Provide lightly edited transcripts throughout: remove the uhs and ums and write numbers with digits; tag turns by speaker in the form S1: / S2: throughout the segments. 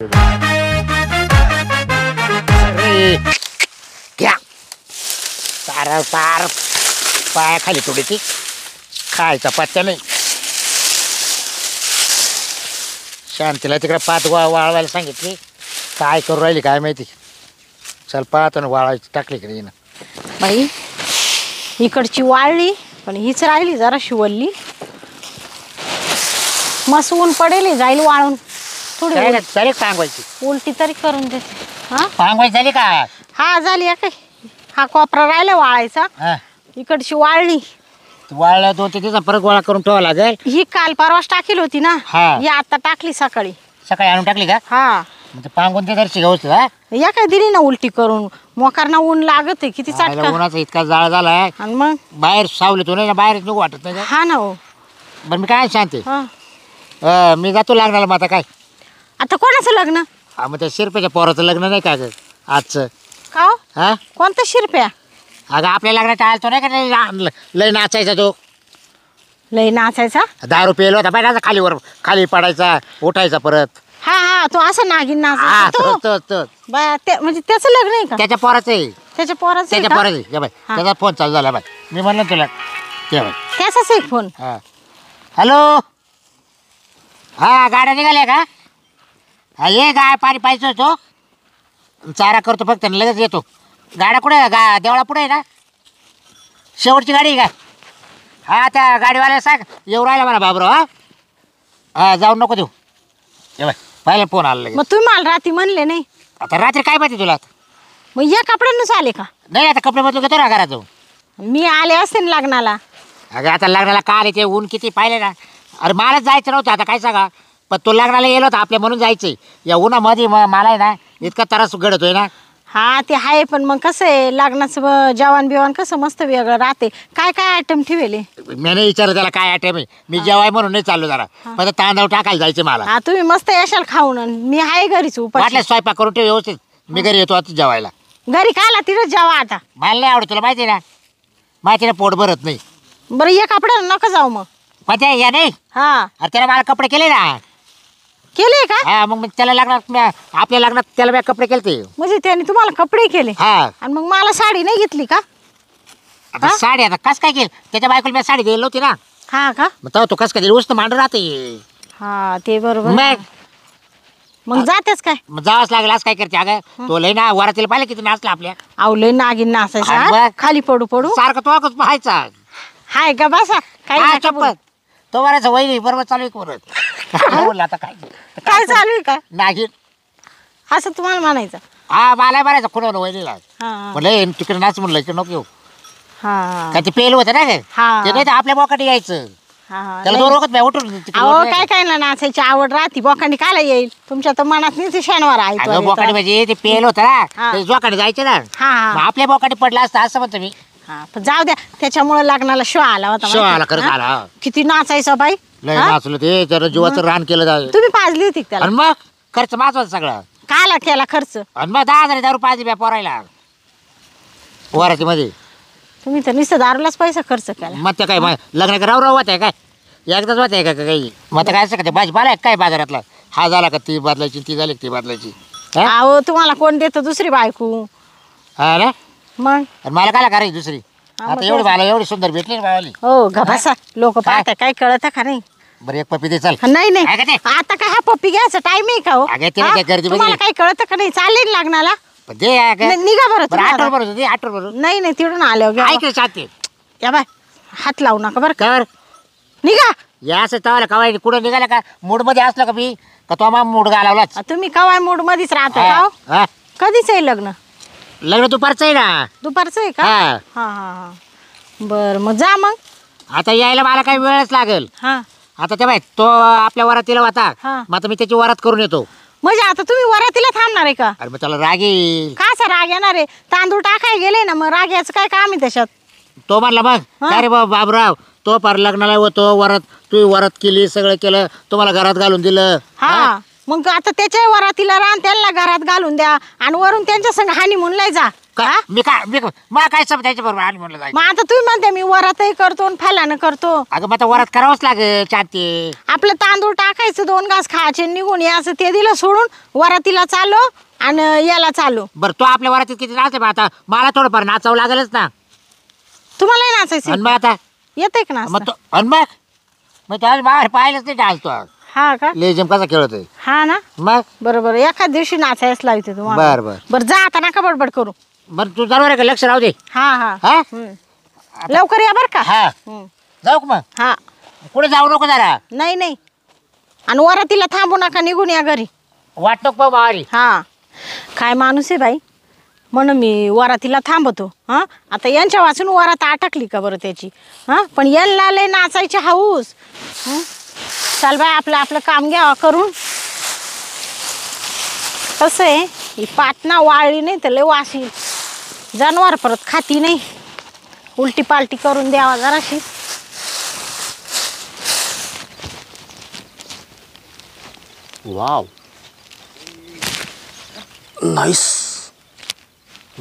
S1: अरे घ्या सारा सार पायाखाली थोडीशी खायचा पत्त्या नाही. शांतीला तिकडे पात वाळवायला सांगितली. काय करू राहिली काय माहिती. चल पाहतो ना वाळायची टाकली कडे येणं.
S2: बाई इकडची वाळली पण हीच राहिली जरा शिवल्ली. मस्त ऊन पडेल जाईल वाळून. थोडी
S1: तरी सांगवायची
S2: उलटी तरी करून देते. हा
S1: सांगवायची झाली का?
S2: हा झाली काय. हा कोपरा राहिला वाळायचा.
S1: हा
S2: इकडची वाळली.
S1: वाळल्या 2-3 दिवसा परत गोळा करून ठेवा लागेल.
S2: ही काल परवाच टाकील होती ना.
S1: हा.
S2: ही आता टाकली सकाळी.
S1: सकाळी आणून टाकली का?
S2: हा
S1: म्हणजे पांगून ते दर्शी व्यवस्थित. हा
S2: या काय दिली ना उलटी करून. मोकारना ऊन लागत आहे किती चाटका.
S1: उन्हाचा इतका जाळ झालाय
S2: आणि मग
S1: बाहेर सावली तो नाही बाहेर निघू वाटत नाही.
S2: हा ना हो.
S1: बरं मी काय शांती
S2: हा
S1: मी जातो लागणार मग आता काय.
S2: आता कोणाचं लग्न?
S1: हा मग त्या शिरप्याच्या पोराचं लग्न नाही का ग आजचं?
S2: का हो?
S1: हा
S2: कोणतं शिरप्या?
S1: अगं आपल्या लग्नात आलतो नाही का लय नाचायचा तो.
S2: लय नाचायचा?
S1: दारू पेलो होता बाहेर खाली पडायचा उठायचा परत.
S2: हा हा तो असं नागिन
S1: हा
S2: नाचायचा तो?
S1: तोच.
S2: म्हणजे त्याचं लग्न आहे का?
S1: त्याच्या पोराचं आहे.
S2: त्याच्या पोराचं आहे
S1: त्याच्या
S2: का?
S1: पोराचं आहे. बाय
S2: हा.
S1: त्याचा फोन चालू झाला बाय. मी म्हणलं तुला ते बाय.
S2: त्याचाच एक फोन.
S1: हा हॅलो. हा गाड्या निघाल्या का? हा ये गाय पाणी पाहिजे होतो. चारा करतो फक्त लगेच येतो. गाड्या कुठे देवळा पुढे आहे ना? शेवटची गाडी आहे का? हा त्या गाडीवाल्याला सांग येऊ राहिला मला बाबराव. हा हा जाऊन नको देऊ. ये बाय पाहिलं फोन आला लगेच.
S2: मग तुम्ही मला रात्री म्हणले नाही.
S1: आता रात्री काय माहिती तुला?
S2: मग या कपड्यांनाच आले का?
S1: नाही आता कपडे बदलून घेतो ना घरात जाऊन.
S2: मी आले असते ना लग्नाला.
S1: अगं आता लग्नाला का आले ते ऊन किती पाहिले ना. अरे मलाच जायचं नव्हतं आता काय सांगा. पण तो लग्नाला गेलो होता आपल्या म्हणून जायचंय. या उन्हामध्ये मला आहे ना इतका त्रास घडतोय ना.
S2: हा ते आहे पण मग कसं आहे लग्नाचं जेवण बिवण कसं मस्त वेगळं राहते. काय काय आयटम ठेवले?
S1: मी नाही विचारलं त्याला काय आयटम आहे. मी जेवाय म्हणून नाही चाललो जरा. पण तांदूळ टाकायला जायचं मला.
S2: हा तुम्ही मस्त यशाल खाऊन. मी आहे घरीच उपाशी.
S1: वाटलं स्वयंपाक करून ठेव व्यवस्थित. मी घरी येतो आता जेवायला.
S2: घरी खायला तिथं जेवा आता.
S1: मला नाही आवडत तुला माहिती आहे ना. माहिती ना पोट भरत नाही.
S2: बरं या कपड्याला नका जाऊ मग.
S1: पण ते या नाही.
S2: हा
S1: अरे त्याला मला कपडे केले ना.
S2: केले का?
S1: हा मग त्याला लग्नात आपल्या लग्नात त्याला मी कपडे केले ते.
S2: म्हणजे त्याने तुम्हाला कपडे केले
S1: हा
S2: आणि मग मला साडी नाही घेतली का?
S1: आता साडी आता कस काय केली त्याच्या बायकोला मी साडी दिली होती ना.
S2: हा का?
S1: मग तेव्हा तो कस काय दिली वस्तू मांडून राहते.
S2: हा ते बरोबर.
S1: मग
S2: जातेच काय?
S1: मग जावंच लागेल. आज काय करते अगं तो लय ना वरातीला पाहिलं किती नाचला आपल्या.
S2: आवलंय नागिन
S1: आणि
S2: नाचायचा
S1: मग?
S2: खाली पडू पडू.
S1: सारखं तो पाहायचा.
S2: हाय का बसा
S1: हा
S2: काय
S1: चप्पल तो वरायचा वहिनी बरोबर चालू आहे परत. बोलला आता काय
S2: काय चालू आहे का
S1: नागिन.
S2: असं तुम्हाला म्हणायचं?
S1: हा मला बरायचा कुणाला वहिनीला.
S2: हा
S1: म्हणलं तिकडे नाच म्हणलं इकडे नको येऊ.
S2: हा
S1: का ते पेल होतं ना ग.
S2: हा.
S1: ते नाही तर आपल्या बोकाटी यायचं.
S2: हा
S1: त्याला दोन वखत उठून तिकडे
S2: अहो
S1: उठून
S2: काय
S1: यायचं.
S2: काय ना नाचायची आवड राहती बोकांडी काला येईल तुमच्या तर मनात नाही ते शनिवार
S1: अगं बोकाटी
S2: आहे.
S1: म्हणजे ते पेल होतं
S2: हा.
S1: ना ते जोकाटी जायचं ना.
S2: हा
S1: मग
S2: हा
S1: आपल्या बोकाटी पडला असतं असं म्हणतो मी.
S2: हा पण जाऊ द्या त्याच्यामुळे लग्नाला शो आला होता
S1: शो
S2: माहिती
S1: आला
S2: आहे?
S1: खरंच
S2: हा?
S1: आला हा.
S2: किती नाचायचा बाई.
S1: लय
S2: हा?
S1: नाचलं ते त्याला जीवाचं रान केलं जाय.
S2: तुम्ही पाजली होती का त्याला?
S1: आणि मग खर्च माझा सगळा.
S2: काला केला खर्च?
S1: आणि मग 10,000 दारू पाहिजे बॅ पोरायला वराती मध्ये.
S2: तुम्ही तर नुसतं दारूलाच पैसा खर्च केला.
S1: मग ते काय लग्न राव राव होत आहे काय एकदाच होत आहे का काही. मग आता काय असं का ते भाजीपाला आहे काय बाजारातला. हा झाला का ती बदलायची ती झाली का ती बदलायची. हा
S2: अहो तुम्हाला कोण देतं दुसरी बायको?
S1: हा ना.
S2: मग
S1: आणि मला काय करायची दुसरी.
S2: हा, मग
S1: आता एवढी मला एवढी सुंदर भेटली ना बावाली.
S2: हो घासा लोक पाहतात काय कळत का नाही?
S1: बरं एक पपी दे चल.
S2: नाही नाही
S1: काय का ते?
S2: आता काय हा पप्पी घ्यायचा टाइम आहे का हो?
S1: अगं ते
S2: हा?
S1: काय गर्दी
S2: तुम्हाला
S1: बघितली?
S2: काय कळत का नाही? चालले ना लग्नाला.
S1: पण दे अगं.
S2: निघा बरं
S1: बरं
S2: तुम्ही
S1: आठवण
S2: आता.
S1: बरोबर दे आठवण बरोबर.
S2: नाही नाही तिकडून आल्यावर घ्या.
S1: ऐक रे चाहते
S2: या बाय हात लावू नका बरं का.
S1: कर
S2: निघा.
S1: या असं तवाला कवाय कुठं निघाला का मूड मध्ये असला का मी का तो मग मूड घालावलाच.
S2: तुम्ही कवाय मूड मध्येच राहता का हो?
S1: हा
S2: कधीच आहे लग्न?
S1: लग्न दुपारचं आहे ना.
S2: दुपारचं आहे का?
S1: हा
S2: हा हा हा बर मग जा मग.
S1: आता यायला मला काही वेळच लागेल.
S2: हा
S1: आता ते बाय तो आपल्या वरातीला होता.
S2: हा.
S1: मग आता मी त्याची वरात करून येतो.
S2: म्हणजे आता तुम्ही वरातीला थांबणार आहे का?
S1: अरे मग त्याला राग येईल.
S2: काचा राग येणार आहे? तांदूळ टाकाय गेले ना मग राग याचं काय काम आहे त्याच्यात?
S1: तो म्हणला मग
S2: हा.
S1: काय रे बाबराव तो पार लग्नाला होतो वरात तू वरात केली सगळं केलं तुम्हाला घरात घालून दिलं.
S2: हा. मग आता त्याच्या वरातीला रान त्यांना घरात घालून द्या आणि वरून त्यांच्या संग हानी म्हणलाय जा. हा?
S1: मी मला काय समज त्याच्या बरोबर आणि म्हणलं जायचं.
S2: मग आता तुम्ही म्हणते मी वरातही करतो आणि फलानं करतो.
S1: अगं मग आता वरात करावंच लागेल शांती.
S2: आपलं तांदूळ टाकायचं 2 घास खायचे निघून यायचं ते दिलं सोडून वरातीला चाललो आणि याला चाललो.
S1: बरं तो आपल्या वरातीत किती नाचते मग आता मला थोडंफार नाचावं लागेलच ना.
S2: तुम्हालाही नाचायचं
S1: आणि मग आता
S2: येतंय का
S1: मग
S2: नाचता?
S1: तो आणि मग तो आज बाहेर पाहिलंच नाही डान्स तो आज.
S2: हा का?
S1: लेझिम कसा खेळतोय
S2: हा ना.
S1: मग.
S2: बरोबर एखाद दिवशी नाचायच लावते तुम्हाला.
S1: बरं बरं
S2: बरं जा आता नका बडबड करू.
S1: बरं तू जरूर का लक्ष राहू दे.
S2: हा हा
S1: हा
S2: लवकर या बर का.
S1: हा जाऊ का मग.
S2: हा
S1: कुठे जाऊ नको जरा.
S2: नाही नाही आणि वरातीला थांबू नका निघून या घरी.
S1: वाट नको बारी.
S2: हा काय माणूस आहे बाई म्हणून मी वरातीला थांबतो. हा आता यांच्या वाचून वरात अटकली का बरं त्याची. हा पण यांना लय नाचायची हाऊस. चल बाय आपलं आपलं काम घ्यावा करून. कसं आहे ही पाटना वाळली नाही तर लय वास येईल. जनावर परत खाती नाही. उलटी पालटी करून द्यावा जराशी.
S3: Wow nice.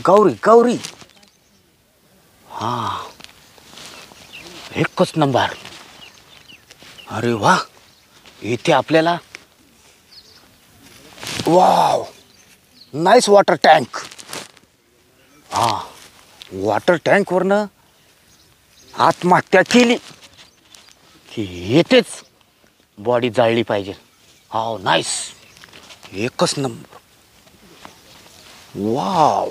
S3: गौरी गौरी हा एकच नंबर. अरे वा इथे आपल्याला वाव नाईस वॉटर टँक. हा वॉटर टँकवरनं आत्महत्या केली की येतेच बॉडी जाळली पाहिजे. हाव नाईस एकच number. Wow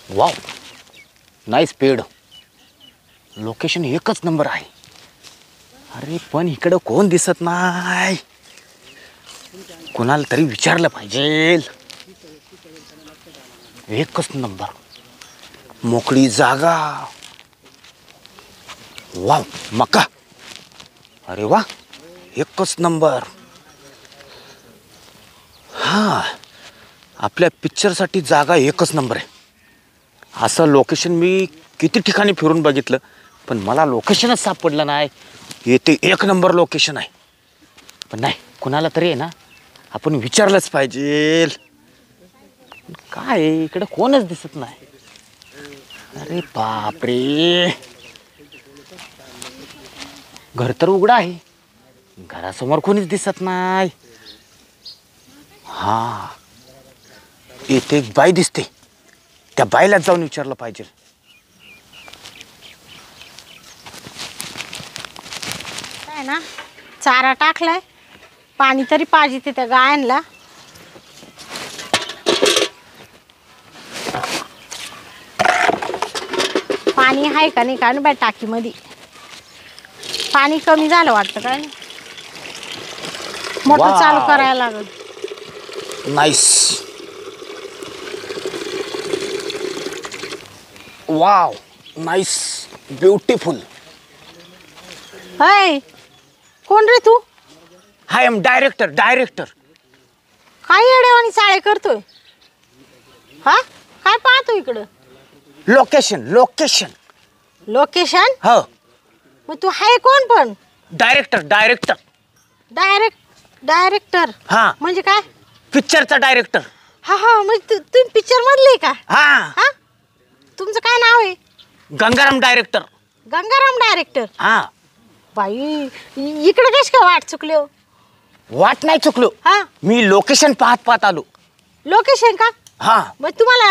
S3: wow nice paid. Location एकच नंबर आहे. अरे पण इकडं कोण दिसत नाही. कोणाला तरी विचारलं पाहिजे. एकच नंबर मोकळी जागा. वाव मका. अरे वा एकच नंबर. हां आपल्या पिक्चरसाठी जागा एकच नंबर आहे. असं लोकेशन मी किती ठिकाणी फिरून बघितलं पण मला लोकेशनच सापडलं नाही. येथे एक नंबर लोकेशन आहे. पण नाही कुणाला तरी आहे ना आपण विचारलंच पाहिजे. काय आहे, इकडं कोणच दिसत नाही. अरे बापरे घर तर उघडं आहे. घरासमोर कोणीच दिसत नाही. हा इथे एक बाई दिसते. त्या बाईला जाऊन विचारलं पाहिजे.
S2: काय ना चारा टाकलाय पाणी तरी पाहिजे त्या गायांना. पाणी आहे का नाही काय बाय टाकीमध्ये. पाणी कमी झालं वाटतं काय मोटर
S3: वाव.
S2: चालू करायला लागल.
S3: नाईस. Wow nice beautiful.
S2: हय कोण रे तू.
S3: I am director.
S2: काय येड्यावानी चाळे करतोय. हा काय पाहतो इकडं.
S3: Location
S2: location.
S3: हो
S2: मग तू हाय कोण पण.
S3: डायरेक्टर
S2: डायरेक्टर
S3: हा
S2: म्हणजे काय.
S3: पिक्चरचा डायरेक्टर.
S2: हा हा म्हणजे तुम्ही पिक्चर मधले का.
S3: हा
S2: हा तुमचं काय नाव आहे.
S3: गंगाराम डायरेक्टर.
S2: गंगाराम डायरेक्टर.
S3: हा
S2: बाई इकडे कश काय वाट चुकले हो.
S3: वाट नाही चुकलो.
S2: हा
S3: मी लोकेशन पाहत आलो.
S2: लोकेशन का.
S3: हा
S2: मग तुम्हाला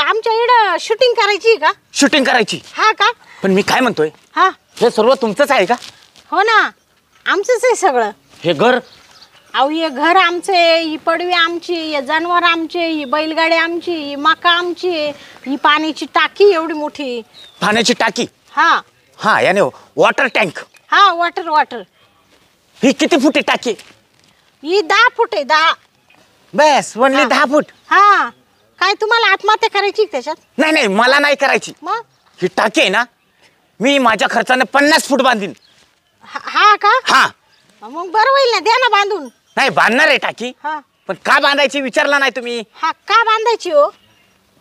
S2: आमच्या इकडं शूटिंग करायची आहे का.
S3: शूटिंग करायची.
S2: हा का.
S3: पण मी काय म्हणतोय
S2: हा
S3: हे सर्व तुमचंच आहे का.
S2: हो ना आमचंच आहे सगळं.
S3: हे घर
S2: अहो हे घर आमचे ही पडवी आमची हे जनावर आमचे ही बैलगाडी आमची ही मका आमची ही पाण्याची टाकी एवढी मोठी.
S3: पाण्याची टाकी.
S2: हा
S3: हा याने वॉटर टँक.
S2: हा वॉटर
S3: ही किती फुटी टाकी.
S2: ही 10 फूट आहे 10.
S3: बस ओनली
S2: हा.
S3: 10 फूट.
S2: हा काय तुम्हाला आत्महत्या करायची का त्याच्यात.
S3: नाही मला नाही करायची.
S2: मग
S3: ही टाकी आहे ना मी माझ्या खर्चाने 50 फूट बांधीन.
S2: हा का.
S3: हा
S2: मग बरं होईल ना द्या ना बांधून.
S3: नाही बांधणार आहे टाकी.
S2: हा
S3: पण का बांधायची विचारला नाही तुम्ही.
S2: हा का बांधायची हो.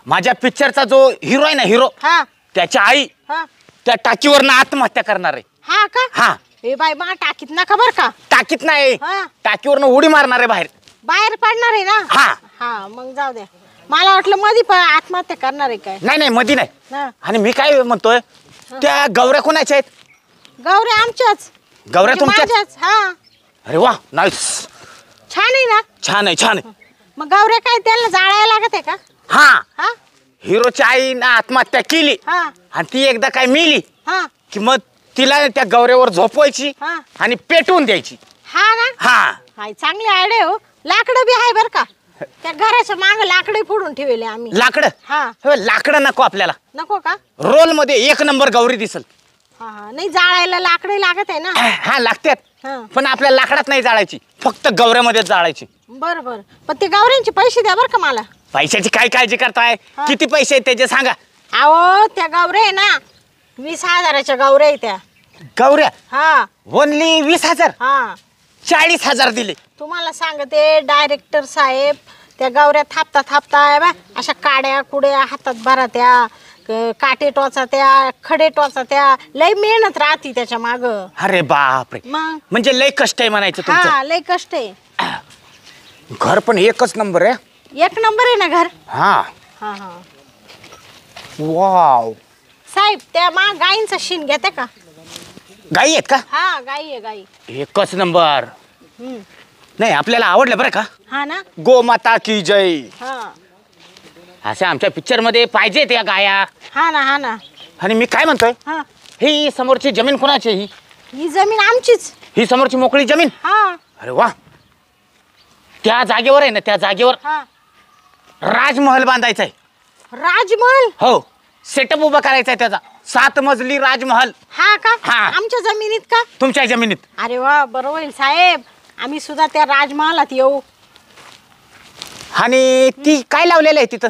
S3: माझ्या पिक्चरचा जो हिरो आहे ना हिरो
S2: हा
S3: त्याच्या आई
S2: हा
S3: त्या टाकीवरनं आत्महत्या करणार आहे.
S2: हा का.
S3: हा
S2: ए बाई मा टाकीत नका बर का.
S3: टाकीत नाही,
S2: हा.
S3: टाकीवरनं उडी मारणार आहे बाहेर.
S2: बाहेर पडणार आहे ना.
S3: हा.
S2: हा मग जाऊ द्या. मला वाटलं मध्ये आत्महत्या करणार आहे काय.
S3: नाही नाही मधी नाही.
S2: हा.
S3: आणि मी काय म्हणतोय, त्या गौऱ्या कोणाच्या आहेत?
S2: गौऱ्या आमच्याच.
S3: गौऱ्या
S2: म्हणजे
S3: तुमच्याच?
S2: माझ्याच. हा.
S3: अरे वा, नाईस.
S2: छान आहे ना.
S3: छान आहे, छान आहे.
S2: मग गौऱ्या काय त्याला जाळायला लागत आहे का?
S3: हा,
S2: हा
S3: हिरोची आईनं आत्महत्या केली
S2: हा
S3: आणि ती एकदा काय मेली
S2: हा
S3: की मग तिला त्या गौऱ्यावर झोपवायची
S2: हा.
S3: आणि पेटवून द्यायची.
S2: हा ना.
S3: हा.
S2: हाय चांगली आयडिया हो. लाकडं बी आहे बर का. त्या घराच्या माग लाकडे फोडून ठेवले आम्ही.
S3: लाकडं?
S2: हा.
S3: हो, लाकडं नको आपल्याला.
S2: नको का?
S3: रोल मध्ये एक नंबर गौरी दिसल.
S2: हा हा नाही जाळायला लाकडे लागत आहे ना.
S3: हा लागतात,
S2: हा.
S3: पण आपल्या लाकडात नाही जाळायची, फक्त गौऱ्यामध्ये जाळायची.
S2: बर बर पण ते गौऱ्यांचे पैसे द्या बर का मला.
S3: पैशाची काय काळजी करताय?
S2: हा.
S3: किती पैसे आहेत त्याचे सांगा.
S2: अहो त्या गौऱ्या आहे ना 20,000च्या गौऱ्या आहे त्या.
S3: गौऱ्या
S2: हा
S3: ओनली 20,000?
S2: हा
S3: 40,000 दिले.
S2: तुम्हाला सांगते डायरेक्टर साहेब त्या गौऱ्या थापता थापता बा अशा काड्या कुड्या हातात भरात्या, काटे टोचात्या, खडे टोचात्या, लय मेहनत राहती त्याच्या माग.
S3: अरे बापरे,
S2: मग
S3: म्हणजे लय कष्ट आहे म्हणायचं तुमचं.
S2: हा लय कष्ट आहे.
S3: घर पण एकच नंबर आहे.
S2: एक नंबर आहे ना घर.
S3: हा.
S2: हा हा
S3: वाव.
S2: साहेब त्या गाईंचा शिन घेते का?
S3: गाई आहेत का?
S2: हा गाई आहे गाई.
S3: एकच नंबर.
S2: हम्म.
S3: नाही आपल्याला आवडलं बरं का.
S2: हा ना.
S3: गोमाता की जय.
S2: हा
S3: असे आमच्या पिक्चर मध्ये पाहिजे त्या गाया.
S2: हा ना हा ना.
S3: आणि मी काय म्हणतोय,
S2: हा
S3: ही समोरची जमीन कोणाची आहे?
S2: ही जमीन आमचीच.
S3: ही समोरची मोकळी जमीन.
S2: हा
S3: अरे वा, त्या जागेवर आहे ना, त्या जागेवर
S2: हा
S3: राजमहल बांधायचा आहे.
S2: राजमहल.
S3: हो, सेटअप उभा करायचा आहे त्याचा. 7 मजली राजमहल
S2: हा का?
S3: हा.
S2: आमच्या जमिनीत का?
S3: तुमच्या जमिनीत.
S2: अरे वा बरं होईल साहेब, आम्ही सुद्धा त्या राजमहालात येऊ.
S3: आणि ती काय लावलेलं आहे तिथं?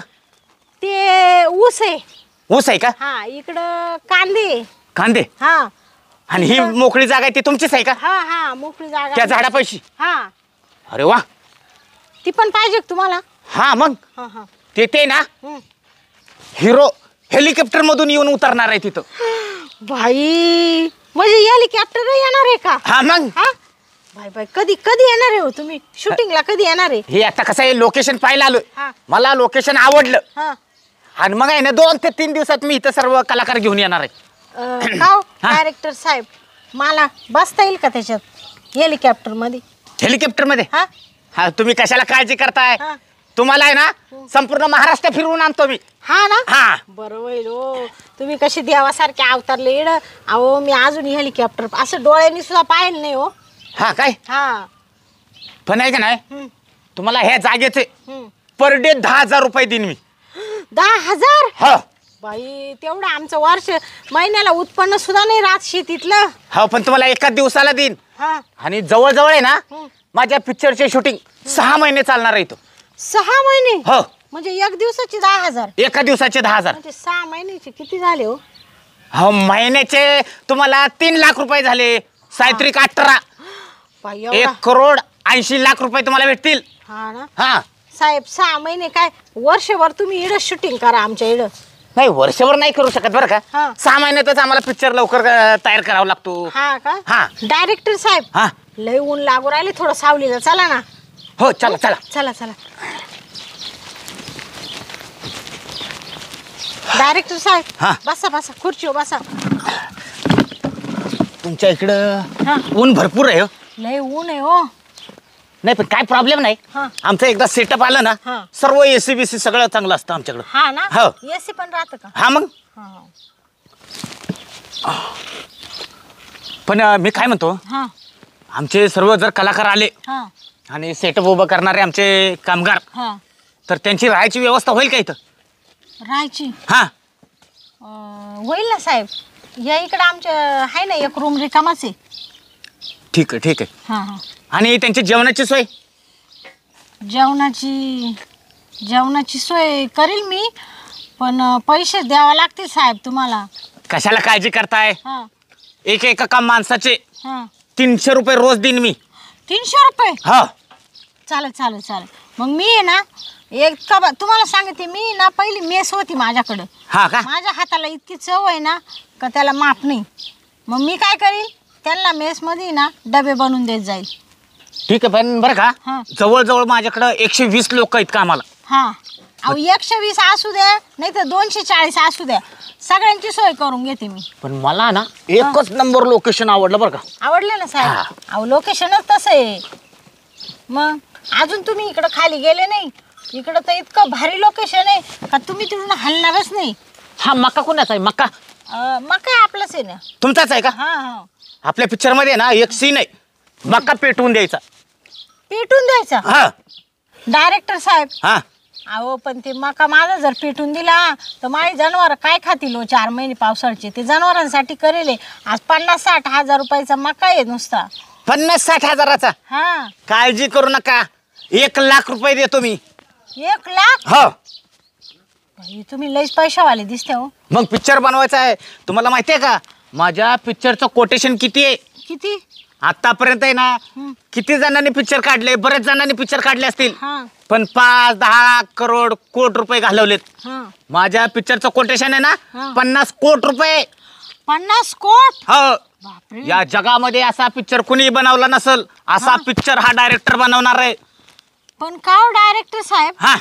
S2: ते ऊस आहे.
S3: ऊस आहे का?
S2: हा इकडं कांदे.
S3: कांदे.
S2: हा
S3: आणि ही मोकळी जागा आहे ती तुमचीच आहे का?
S2: हा हा मोकळी जागा.
S3: त्या झाडापाशी.
S2: हा
S3: अरे वा.
S2: ती पण पाहिजे का तुम्हाला?
S3: हा मग
S2: हा हा
S3: ते ना
S2: हम्म.
S3: हिरो हेलिकॉप्टर मधून येऊन उतरणार आहे तिथं.
S2: भाई म्हणजे हेलिकॉप्टर येणार आहे का?
S3: हा मग.
S2: हा भाई भाई कधी कधी येणार आहे हो तुम्ही शूटिंगला? कधी येणार आहे?
S3: हे आता कसं आहे, लोकेशन पाहायला आलोय.
S2: हा.
S3: मला लोकेशन आवडलं
S2: हा
S3: आणि मग आहे ना 2 ते 3 दिवसात मी इथं सर्व कलाकार घेऊन येणार आहे.
S2: का
S3: हा.
S2: डायरेक्टर साहेब मला बसता येईल का त्याच्यात हेलिकॉप्टर मध्ये?
S3: हेलिकॉप्टर मध्ये?
S2: हा
S3: हा, तुम्ही कशाला काळजी करताय?
S2: हा.
S3: तुम्हाला आहे ना संपूर्ण महाराष्ट्र फिरवून आणतो मी.
S2: हा ना.
S3: हा.
S2: बरं होईल हो. तुम्ही कशी देवासारखे अवतारले इड. अहो मी अजून हेलिकॉप्टर असं डोळ्यांनी सुद्धा पाहिलं नाही हो.
S3: हा काय?
S2: हा
S3: पण आहे का नाही,
S2: हम्म,
S3: तुम्हाला ह्या जागेचे
S2: हम्म.
S3: पर डे 10,000 रुपये देईन मी.
S2: 10,000?
S3: हो
S2: बाई तेवढं आमचं वर्ष महिन्याला उत्पन्न सुद्धा नाही राहत शेतीतलं.
S3: हो, पण तुम्हाला एकाच दिवसाला देईन.
S2: हा
S3: आणि जवळजवळ आहे ना
S2: हम्म.
S3: माझ्या पिक्चरचे शूटिंग 6 महिने चालणार आहे इथं.
S2: 6 महिने?
S3: हो,
S2: म्हणजे एक दिवसाची 10,000?
S3: एका दिवसाचे 10,000.
S2: म्हणजे 6 महिन्याचे किती झाले हो?
S3: हो, महिन्याचे तुम्हाला 3 लाख रुपये झाले. सायत्रिक 18.
S2: बाई
S3: 1
S2: एवढा?
S3: करोड 80 लाख रुपये तुम्हाला भेटतील.
S2: हा ना
S3: हा.
S2: साहेब 6 महिने काय वर्षभर तुम्ही इड शूटिंग करा आमच्या इड.
S3: नाही, वर्षभर नाही करू शकत बरं का.
S2: हा.
S3: 6 महिन्यातच आम्हाला पिक्चर लवकर तयार करावा लागतो.
S2: हा का?
S3: हा.
S2: डायरेक्टर साहेब
S3: हा.
S2: लय ऊन लागू राहिले, थोडं सावलीला चला ना.
S3: हो, चला चला.
S2: चला चला. डायरेक्टर साहेब
S3: हा.
S2: बसा बसा खुर्चीवर बसा.
S3: तुमच्या इकडं
S2: हा.
S3: ऊन भरपूर आहे हो.
S2: लय ऊन आहे हो.
S3: नाही पण काय प्रॉब्लेम नाही.
S2: हा.
S3: आमचं एकदा सेटअप आलं ना,
S2: हा.
S3: सर्व एसी बीसी सगळं चांगलं असतं आमच्याकडं.
S2: हा ना.
S3: हो.
S2: एसी पण राहतं का?
S3: हा मग.
S2: हा
S3: पण मी काय म्हणतो,
S2: हा
S3: आमचे सर्व जर कलाकार आले
S2: हा
S3: आणि सेटअप उभं करणारे आमचे कामगार,
S2: हा
S3: तर त्यांची राहायची व्यवस्था होईल का इथं?
S2: राहायची
S3: हा.
S2: होईल ना साहेब. या इकडं आमच्या आहे ना एक रूम रिकामाच आहे.
S3: ठीक आहे ठीक आहे.
S2: हा हा
S3: आणि त्यांची जेवणाची सोय?
S2: जेवणाची सोय करील मी, पण पैसे द्यावे लागतील साहेब तुम्हाला.
S3: कशाला काळजी करताय?
S2: हा
S3: एका माणसाचे
S2: हा
S3: 300 रुपये रोज देईन मी.
S2: 300 रुपये?
S3: हा.
S2: चालेल चालेल चालेल. मग मी आहे ना तुम्हाला सांगते, मी ना पहिली मेस होती माझ्याकडं.
S3: हा का?
S2: माझ्या हाताला इतकी चव आहे ना का त्याला माप नाही. मग मी काय करीन, त्यांना मेसमध्ये ना डबे बनवून देत जाईल.
S3: ठीक आहे पण बरं
S2: हा.
S3: का जवळजवळ माझ्याकडं 120 लोक आहेत कामाला.
S2: हा अहो 120 असू द्या नाही तर 240 असू द्या, सगळ्यांची सोय करून घेते मी.
S3: पण मला ना एकच नंबर लोकेशन आवडलं बरं का.
S2: आवडलं ना
S3: हा.
S2: साहेब? अहो लोकेशनच तसं आहे. मग अजून तुम्ही इकडं खाली गेले नाही? इकडं तर इतकं भारी लोकेशन आहे का तुम्ही तिकडून हलणारच नाही.
S3: हा मका कोणाचा आहे मका?
S2: मग काय आपलंच आहे ना.
S3: तुमचाच आहे का?
S2: हा हा
S3: आपल्या पिक्चर मध्ये ना एक सीन आहे मका पेटवून द्यायचा.
S2: पेटून द्यायचा?
S3: हा
S2: डायरेक्टर साहेब
S3: हा
S2: अहो पण ते मका माझा जर पेटून दिला तर माझे जनावर काय खातील हो 4 महिने पावसाळचे? ते जनावरांसाठी करेल. आज 50-60 हजार रुपयाचा मका आहे नुसता.
S3: 50-60 हजाराचा?
S2: हा
S3: काळजी करू नका 1 लाख रुपये देतो मी.
S2: 1 लाख?
S3: हो
S2: बाई, तुम्ही लईच पैशावाले दिसते हो.
S3: मग पिक्चर बनवायचा आहे. तुम्हाला माहितीये का माझ्या पिक्चरचं कोटेशन किती आहे?
S2: किती?
S3: आतापर्यंत आहे ना किती जणांनी पिक्चर काढले, बरेच जणांनी पिक्चर काढले असतील
S2: हा
S3: पण 5-10 करोड कोट रुपये घालवलेत.
S2: हा
S3: माझ्या पिक्चरचं कोटेशन आहे
S2: हा.
S3: ना 50 कोट रुपये.
S2: 50 कोट?
S3: हो
S2: बापरे.
S3: या जगामध्ये असा पिक्चर कुणी बनवला नसल असा पिक्चर हा डायरेक्टर बनवणार आहे.
S2: पण का हो डायरेक्टर साहेब
S3: हा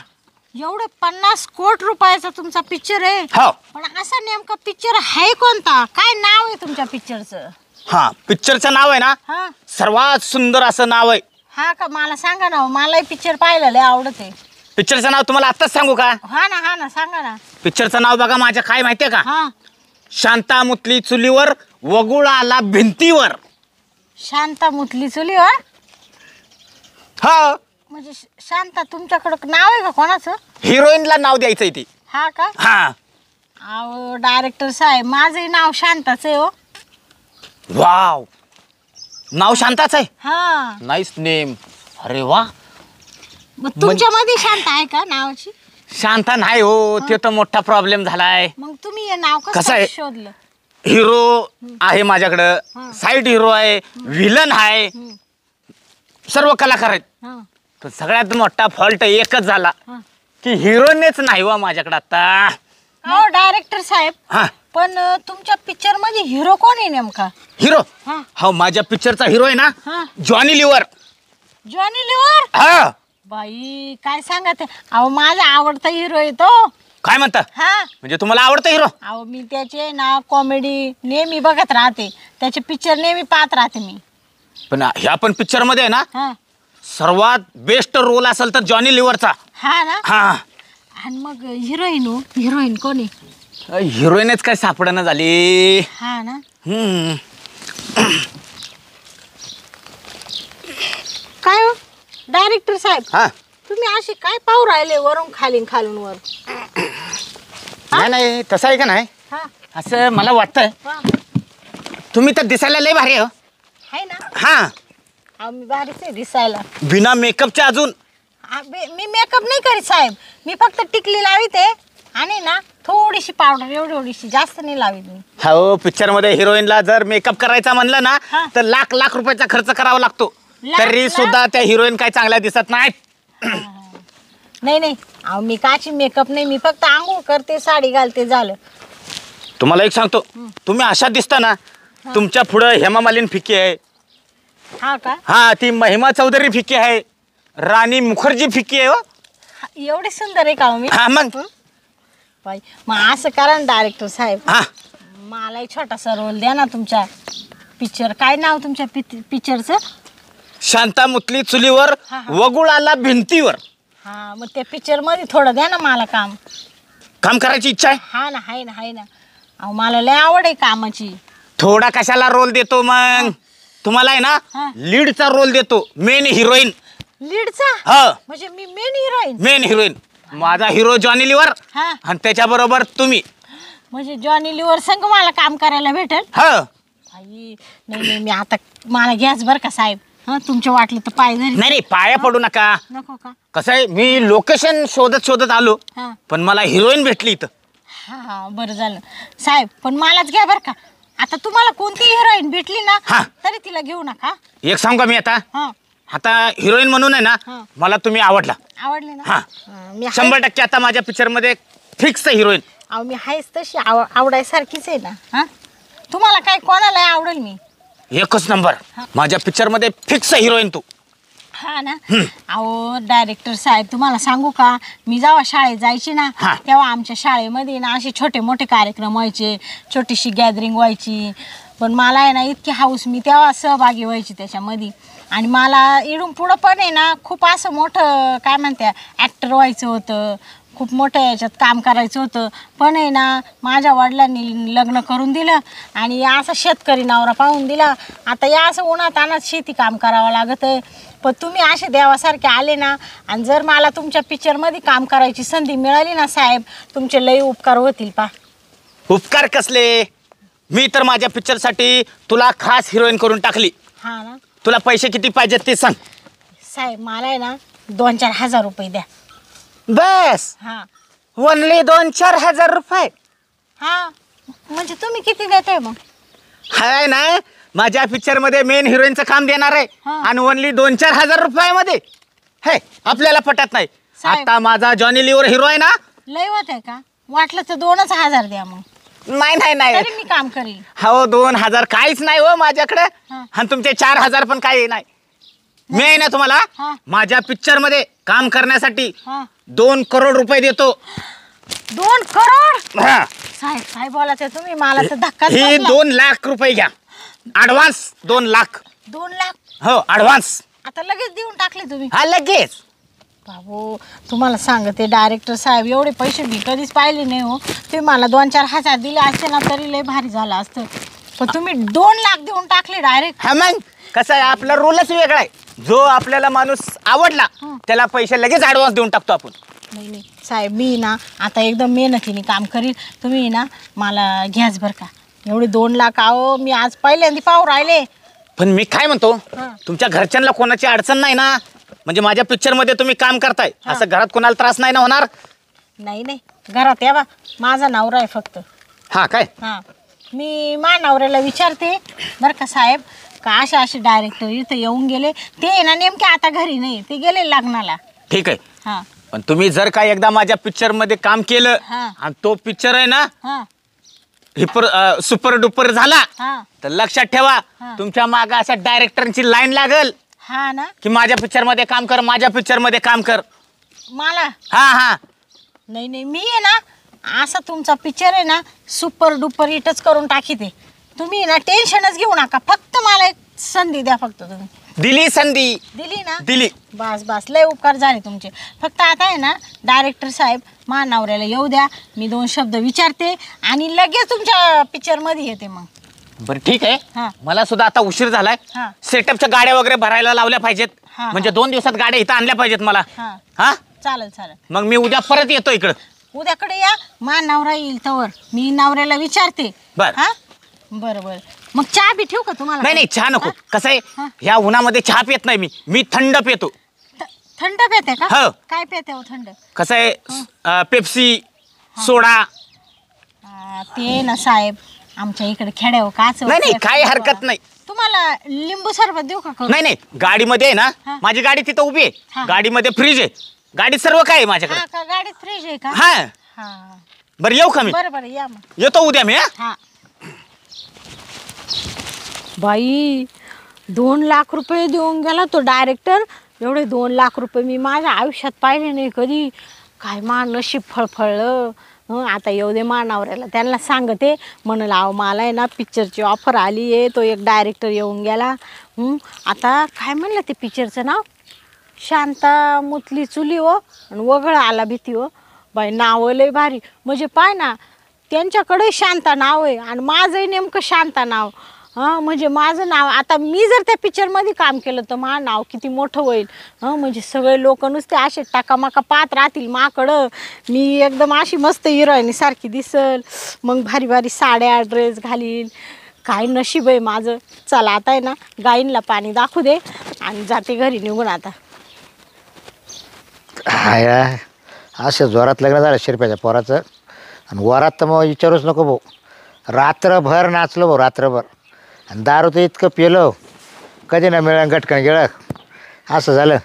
S2: एवढे 50 कोट रुपयाचा तुमचा पिक्चर आहे?
S3: हो
S2: पण असा नेमका पिक्चर आहे कोणता? काय नाव आहे तुमच्या पिक्चरचं?
S3: हा पिक्चरचं नाव आहे ना
S2: हा
S3: सर्वात सुंदर असं नाव आहे.
S2: हा का? मला सांगा ना, मलाही पिक्चर पाहायला लय आवडत आहे.
S3: पिक्चरचं नाव तुम्हाला आत्ताच सांगू का?
S2: हा ना सांगा ना.
S3: पिक्चरचं नाव बघा माझ्या काय माहितीये का?
S2: हा
S3: शांता मुतली चुलीवर वगुळ आला भिंतीवर.
S2: शांता मुतली चुलीवर?
S3: हो
S2: म्हणजे शांता तुमच्याकडं नाव आहे का कोणाचं?
S3: हिरोईनला नाव द्यायचंय ती.
S2: हा का?
S3: हा
S2: अहो डायरेक्टर साहेब माझंही नाव शांताच आहे हो.
S3: वाव नाव शांताच आहे.
S2: हा
S3: नाईस नेम. अरे वा
S2: मग तुमच्यामध्ये शांता आहे का नावाची?
S3: शांता नाही हो ते तर मोठा प्रॉब्लेम झालाय.
S2: मग तुम्ही हे नाव
S3: कसं
S2: कसं
S3: आहे?
S2: शोधलं?
S3: हिरो आहे माझ्याकडं,
S2: हा.
S3: साईड हिरो आहे, विलन आहे, सर्व कलाकार आहेत.
S2: हा
S3: पण सगळ्यात मोठा फॉल्ट एकच झाला
S2: हा.
S3: की हिरोनेच नाही वा माझ्याकडे आता.
S2: हो डायरेक्टर साहेब
S3: हा
S2: पण तुमच्या पिक्चर मध्ये हिरो कोण आहे नेमका?
S3: हिरो
S2: हा.
S3: हो माझ्या पिक्चरचा हिरो आहे ना
S2: हा.
S3: जॉनी लिव्हर.
S2: जॉनी लिव्हर?
S3: हा
S2: बाई काय सांगत आहे? अहो माझा आवडता हिरो आहे तो.
S3: काय म्हणता?
S2: हा
S3: म्हणजे तुम्हाला आवडतं हिरो?
S2: अहो मी त्याचे ना कॉमेडी नेहमी बघत राहते, त्याचे पिक्चर नेहमी पाहत राहते मी.
S3: पण ह्या पण पिक्चर मध्ये आहे ना
S2: हा
S3: सर्वात बेस्ट रोल असेल तर जॉनी लिव्हरचा.
S2: हा ना.
S3: हा
S2: आणि मग हिरोईन कोणी?
S3: हिरोईनच काय सापडणं झाली.
S2: हा ना.
S3: हम्म.
S2: काय हो डायरेक्टर साहेब
S3: हा
S2: तुम्ही असे काय पाहू राहिले वरून खालून वर?
S3: नाही तसं आहे का नाही
S2: हा
S3: असं मला वाटतं.
S2: हा
S3: तुम्ही तर दिसायला लय भारी आहे हो.
S2: आहे ना.
S3: हा
S2: अहो मी बारीक आहे दिसायला.
S3: बिना मेकअपच्या अजून.
S2: मी मेकअप नाही करीत साहेब, मी फक्त टिकली लाविते आणि ना थोडीशी पावडर, एवढीशी जास्त नाही लावीत मी.
S3: हो पिक्चर मध्ये हिरोईनला जर मेकअप करायचा म्हणलं ना
S2: हा.
S3: तर लाख रुपयाचा खर्च करावा लागतो.
S2: लाख?
S3: तरी सुद्धा त्या हिरोईन काय चांगल्या दिसत नाहीत.
S2: नाही अहो मी काची मेकअप नाही, मी फक्त आंघोळ करते, साडी घालते, झालं.
S3: तुम्हाला एक सांगतो तुम्ही अशा दिसता ना तुमच्या पुढं हेमा मालिनी फिक्की आहे.
S2: हा का?
S3: हा ती महिमा चौधरी फिक्की आहे, राणी मुखर्जी फिक्की आहे हो.
S2: एवढे सुंदर आहे का हो मी?
S3: हा मग
S2: बाई मग असं करा ना डायरेक्टर साहेब,
S3: हा
S2: मलाही छोटासा रोल द्या ना तुमच्या पिक्चर. काय नाव तुमच्या पिक्चरचं?
S3: शांता मुतली चुलीवर
S2: हा, हा.
S3: वगुळ आला भिंतीवर.
S2: हा मग त्या पिक्चर मध्ये थोडं द्या ना मला काम.
S3: काम करायची इच्छा आहे.
S2: हा ना आहे ना. अहो मला लय आवड आहे कामाची.
S3: थोडा कशाला रोल देतो मग तुम्हाला आहे
S2: हा.
S3: ना लीडचा रोल देतो, मेन हिरोईन.
S2: लीडचा?
S3: हा
S2: म्हणजे मी मेन हिरोईन?
S3: मेन हिरोईन माझा हिरो जॉनी लिव्हर
S2: हा
S3: आणि त्याच्याबरोबर तुम्ही.
S2: म्हणजे जॉनी लिव्हर संग मला काम करायला भेटेल?
S3: हा
S2: आई नाही मी आता मला घ्याच बरं का साहेब. हा तुमच्या वाटलं तर पाय धरी.
S3: नाही पाया पडू नका.
S2: नको का?
S3: कसं आहे मी लोकेशन शोधत आलो
S2: हा
S3: पण मला हिरोईन भेटली इथं.
S2: हा बरं झालं साहेब, पण मलाच घ्या बरं का. आता तुम्हाला कोणती हिरोईन भेटली ना
S3: हा.
S2: तरी तिला घेऊ नका.
S3: एक सांगू का मी आता
S2: हा
S3: आता हिरोईन म्हणून आहे ना
S2: हा.
S3: मला तुम्ही आवडला.
S2: आवडले ना?
S3: हा.
S2: मी
S3: 100% आता माझ्या पिक्चर मध्ये फिक्स हिरोईन.
S2: अहो मी आहेच तशी आवडायसारखीच आहे ना. हा तुम्हाला काय कोणाला आवडेल मी.
S3: एकच नंबर. माझ्या पिक्चर मध्ये फिक्स हिरोईन तू.
S2: हा ना. अहो डायरेक्टर साहेब तुम्हाला सांगू का, मी जेव्हा शाळेत जायची ना
S3: हा.
S2: तेव्हा आमच्या शाळेमध्ये ना असे छोटे मोठे कार्यक्रम व्हायचे, छोटीशी गॅदरिंग व्हायची. पण मला आहे ना इतकी हाऊस, मी तेव्हा सहभागी व्हायची त्याच्यामध्ये. आणि मला इडून पुढं पण आहे ना खूप असं मोठं काय म्हणते ॲक्टर व्हायचं होतं, खूप मोठं याच्यात काम करायचं होतं. पण आहे ना माझ्या वडिलांनी लग्न करून दिलं आणि असं शेतकरी नवरा पाहून दिला. आता या असं उन्हात आणत शेती काम करावं लागत आहे. पण तुम्ही असे देवासारखे आले ना, आणि जर मला तुमच्या पिक्चरमध्ये काम करायची संधी मिळाली ना साहेब, तुमचे लई उपकार होतील पा.
S3: उपकार कसले? मी तर माझ्या पिक्चरसाठी तुला खास हिरोईन करून टाकली.
S2: हा ना
S3: तुला पैसे किती पाहिजेत ते सांग.
S2: साहेब, मला आहे ना 2-4 हजार रुपये द्या.
S3: बस
S2: हा
S3: ओनली 2-4 हजार रुपये.
S2: हा म्हणजे तुम्ही किती देताय मग?
S3: हाय ना, माझ्या पिक्चर मध्ये मेन हिरोईनचं काम देणार आहे
S2: हा.
S3: आणि ओनली 2-4 हजार रुपयामध्ये. हे आपल्याला पटत नाही.
S2: साहेब.
S3: आता माझा जॉनी लिव्हर हिरो आहे ना.
S2: लय होत आहे का? वाटलं तर 2च हजार द्या मग,
S3: नाही नाही नाही,
S2: तरी मी काम करीन.
S3: हो 2,000 काहीच नाही हो माझ्याकडे.
S2: हा.
S3: आणि तुमचे 4,000 पण काही नाही. मी आहे ना तुम्हाला
S2: हा.
S3: माझ्या पिक्चर मध्ये काम करण्यासाठी
S2: हा
S3: 2 करोड रुपये देतो.
S2: 2 करोड?
S3: हा.
S2: साहेब काय बोलायचं तुम्ही, मला तर धक्काच
S3: हे
S2: बसला.
S3: 2 लाख रुपये घ्या ऍडव्हान्स. 2 लाख
S2: 2 लाख
S3: हो ऍडव्हान्स.
S2: आता लगेच देऊन टाकले तुम्ही?
S3: हा लगेच.
S2: बाबू तुम्हाला सांगते डायरेक्टर साहेब, एवढे पैसे मी कधीच पाहिले नाही हो. तुम्ही मला 2-4 हजार दिले असते ना तरी लय भारी झालं असतं. पण तुम्ही 2 लाख देऊन टाकले डायरेक्ट.
S3: हा मग कसं आहे, आपला रूलच वेगळा आहे. जो आपल्याला माणूस आवडला त्याला पैसे लगेच ऍडव्हान्स देऊन टाकतो आपण.
S2: नाही नाही साहेब, मी ना आता एकदम मेहनतीने काम करीन. तुम्ही ना मला घ्याच बरं का. एवढे 2 लाख आहो, मी आज पहिल्यांदा पाहू राहिले.
S3: पण मी काय म्हणतो,
S2: हा.
S3: तुमच्या घरच्यांना कोणाची अडचण नाही ना? म्हणजे माझ्या पिक्चर मध्ये तुम्ही काम करताय
S2: हा.
S3: असं घरात कोणाला त्रास नाही ना होणार?
S2: नाही नाही, घरात या बा, माझा नवरा आहे फक्त.
S3: हा काय?
S2: हां मी मा नवऱ्याला विचारते बरं का साहेब, का असे डायरेक्टर इथं येऊन गेले. ते ना नेमके आता घरी नाही, ते गेले लग्नाला.
S3: ठीक आहे.
S2: हां
S3: पण तुम्ही जर का एकदा माझ्या पिक्चर मध्ये काम केलं
S2: हा.
S3: आणि तो पिक्चर आहे ना
S2: हां
S3: सुपर डुपर झाला
S2: हां
S3: तर लक्षात ठेवा,
S2: हा.
S3: तुमच्या मागे अशा डायरेक्टरची लाईन लागल
S2: हां ना.
S3: की माझ्या पिक्चर मध्ये काम कर, माझ्या पिक्चर मध्ये काम कर.
S2: मला
S3: हा हा.
S2: नाही नाही, मी आहे ना असा तुमचा पिक्चर आहे ना सुपर डुपर हिटच करून टाकीते. तुम्ही ना टेन्शनच घेऊ नका, फक्त मला एक संधी द्या फक्त. तुम्ही
S3: दिली संधी.
S2: दिली ना?
S3: दिली.
S2: बस बस, लय उपकार झाले तुमचे. फक्त आता आहे ना डायरेक्टर साहेब, मा नवऱ्याला येऊ द्या, मी 2 शब्द विचारते आणि लगेच तुमच्या पिक्चरमध्ये येते मग.
S3: बरं ठीक
S2: हा.
S3: आहे. मला सुद्धा आता उशीर झालाय.
S2: हा.
S3: सेटअपच्या गाड्या वगैरे भरायला लावल्या पाहिजेत.
S2: हा,
S3: म्हणजे 2 दिवसात गाड्या इथं आणल्या पाहिजेत मला.
S2: हां
S3: हा
S2: चालेल चालेल.
S3: मग मी उद्या परत येतो इकडं.
S2: उद्याकडे या, मा नवरा येईल तवर मी नवऱ्याला विचारते.
S3: बरं.
S2: हां बरं बरं. मग चहा बी ठेवू का तुम्हाला?
S3: नाही नाही, चहा नको.
S2: हा?
S3: कसं
S2: हा.
S3: आहे, ह्या उन्हामध्ये चहा पित नाही मी थंड पितो.
S2: थंड पेते का?
S3: हो.
S2: काय पेते हो थंड?
S3: कसं आहे, पेप्सी, सोडा.
S2: ते ना साहेब, आमच्या इकडे खेड्यावर काच.
S3: नाही नाही, काही हरकत नाही.
S2: तुम्हाला लिंबू सरबत देऊ का करून?
S3: नाही नाही, गाडीमध्ये आहे ना,
S2: हा.
S3: माझी गाडी तिथं उभी आहे.
S2: हा.
S3: गाडीमध्ये फ्रीज आहे, गाडीत सर्व काय आहे माझ्याकडे.
S2: हा का, गाडीत फ्रीज आहे का?
S3: हा.
S2: हा
S3: बरं येऊ का मी?
S2: बरं बरं या मग.
S3: येतो उद्या मी.
S2: हा. बाई 2 लाख रुपये देऊन गेला तो डायरेक्टर. एवढे 2 लाख रुपये मी माझ्या आयुष्यात पाहिले नाही कधी. काय मा नशीब फळफळलं. आता येऊ दे मानावऱ्याला, त्यांना सांगते म्हणलं अहो मला आहे ना पिक्चरची ऑफर आली आहे, तो एक डायरेक्टर येऊन गेला. आता काय म्हणलं ते पिक्चरचं नाव? शांता मुतली चुली हो आणि वगळं आला भीती हो. बाई नावं लय भारी. म्हणजे पाय ना, त्यांच्याकडे शांता नाव आहे आणि माझंही नेमकं शांता नाव. म्हणजे माझं नाव, आता मी जर त्या पिक्चरमध्ये काम केलं तर माझं नाव किती मोठं होईल. म्हणजे सगळे लोक नुसते असे टाकामाका पाहत राहतील माकडं. मी एकदम अशी मस्त हिरोईनीसारखी दिसल. मग भारी भारी साड्या ड्रेस घालील. काय नशीब आहे माझं. चला आता आहे ना गाईंला पाणी दाखवू दे आणि जाते घरी निघून आता.
S1: हाय असं जोरात लग्न झालं शिरप्याच्या पोराचं. आणि वरात तर मग विचारूच नको भाऊ. रात्रभर नाचलो भाऊ, रात्रभर. आणि दारू तर इतकं पिलो कधी ना मिळलं गटकन गिळक. असं झालं.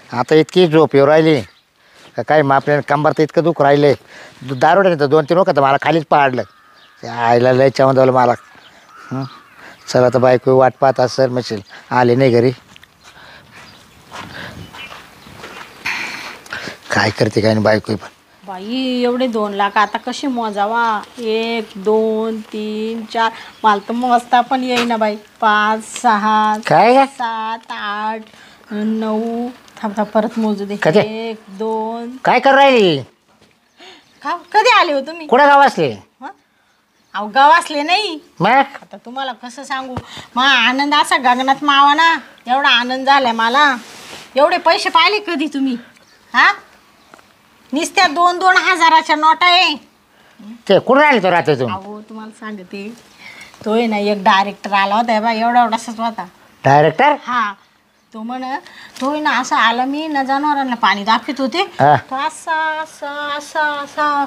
S1: आता इतकी झोप येऊ राहिली का काय मापल्याने कंबर तर इतकं दुःख राहिले. दारू नाही तर 2-3 वखत मला खालीच पाडलं. आईला लय चवंदवलं मला. चला आता बायको वाट पाहत असेल म्हणशील आले नाही घरी. काय करते काय नाही बायको पण.
S2: बाई एवढे 2 लाख आता कसे मोजावा? 1 2 3 4 मला तर मोजता पण येईना बाई. 5 6
S1: काय ग?
S2: 7 8 9 थांब परत मोजू दे.
S1: कधी?
S2: 1 2
S1: काय करू राहिली?
S2: कधी आले हो तुम्ही?
S1: कुठं गाव असले?
S2: हं? अहो गाव असले नाही.
S1: मग
S2: आता तुम्हाला कसं सांगू, मा आनंद असा गगनात मावा ना, एवढा आनंद झालाय मला. एवढे पैसे पाहिले कधी तुम्ही? हा नुसत्या 2-2 हजाराच्या नोटा आहे.
S1: ते कुठं राहिले तो रात्री तू?
S2: अहो तुम्हाला सांगते, तो आहे ना एक डायरेक्टर आला होता बा, एवढा एवढाच होता.
S1: डायरेक्टर?
S2: हा तो तो आहे ना असा आला, मी ना जनावरांना पाणी दाखवत होते,
S1: हा.
S2: तो असा असा असा असा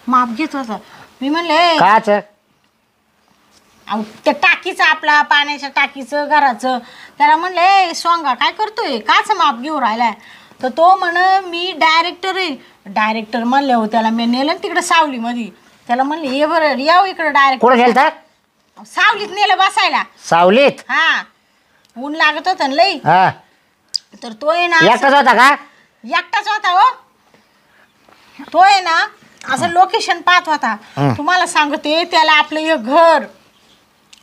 S2: माप घेत होता. मी म्हणले
S1: काच?
S2: अहो त्या टाकीचं, आपला पाण्याच्या टाकीचं घराचं, त्याला म्हणले सोंगा काय करतोय, काच माप घेऊ राहिलाय? तर तो मी डायरेक्टर आहे. डायरेक्टर म्हणले हो त्याला, मी नेलं ना तिकडे सावलीमध्ये. त्याला म्हणले ये बरं याव इकडे डायरेक्टर.
S1: कुठं गेल तर?
S2: सावलीत नेलं बसायला.
S1: सावलीत?
S2: हा ऊन लागत होतं ना लई.
S1: हा.
S2: तर तो आहे ना
S1: एकटाच होता का?
S2: एकटाच होता हो. तो आहे ना असं लोकेशन पाहत होता. तुम्हाला सांगते, त्याला आपलं हे घर,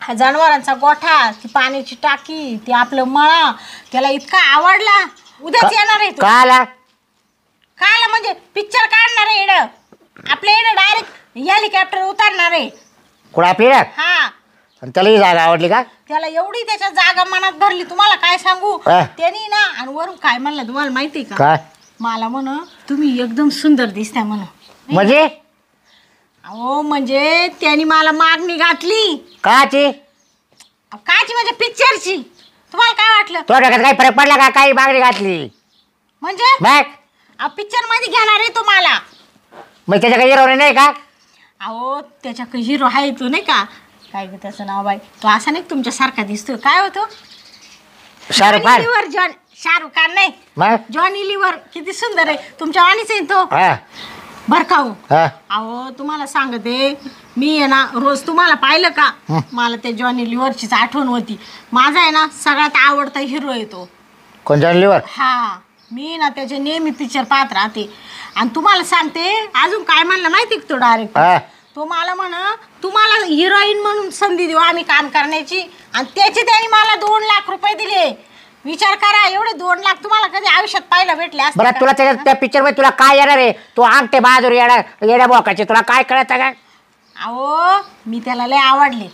S2: हा जनावरांचा गोठा, ती पाण्याची टाकी, ते आपलं मळा, त्याला इतका आवडला. उद्याच येणार आहे तो.
S1: काला?
S2: काला म्हणजे पिक्चर काढणार आहे इकडं आपल्या इकडं, डायरेक्ट हेलिकॉप्टर उतरणार आहे.
S1: कुठं आपली?
S2: हा
S1: आणि त्याला ही जागा आवडली का?
S2: त्याला एवढी त्याच्या जागा मनात भरली, तुम्हाला काय सांगू.
S1: हा.
S2: त्यांनी ना आणि वरून काय म्हणलं तुम्हाला माहिती का?
S1: काय
S2: मला तुम्ही एकदम सुंदर दिसताय
S1: म्हणजे?
S2: अहो म्हणजे त्यांनी मला मागणी घातली.
S1: काची?
S2: काची म्हणजे पिक्चरची. तुम्हाला काय वाटलं?
S1: तो डोक्यात काही फरक पडला का? काही मागणी घातली
S2: म्हणजे
S1: मग?
S2: पिक्चर मध्ये घेणार आहे तुम्हाला.
S1: मग त्याच्या काही हिरो नाही का?
S2: अहो त्याच्या हिरो आहे तो, नाही का, काय ग त्याचं नाव बाई, तो असा नाही तुमच्यासारखा दिसतो. काय होतो?
S1: शाहरुख खान?
S2: शाहरुख खान नाही,
S1: मग
S2: जॉनी लिव्हर. किती सुंदर आहे, तुमच्या वाणीच आहे तो.
S1: हा.
S2: बर का हो?
S1: हा.
S2: अहो तुम्हाला सांगते, मी आहे ना रोज तुम्हाला पाहिलं का, मला त्या जॉनी लिव्हरचीच आठवण होती. माझा आहे ना सगळ्यात आवडता हिरो आहे तो.
S1: कोण? जॉन लिव्हर?
S2: हा मी ना त्याचे नेहमी पिक्चर पाहत राहते. आणि तुम्हाला सांगते अजून काय म्हणलं माहिती का तो डायरेक्टर?
S1: हा.
S2: तो मला तुम्हाला हिरोईन म्हणून संधी देऊ आम्ही काम करण्याची, आणि त्याचे त्यांनी मला 2 लाख रुपये दिले. विचार करा, एवढे 2 लाख तुम्हाला कधी आयुष्यात पाहायला भेटले असते
S1: बरं
S2: का?
S1: तुला त्या पिक्चर मध्ये तुला काय येणार आहे? तू अंगठे बहादूर येड्या बोकाचे, तुला काय कळत का?
S2: अहो मी त्याला लय आवडले.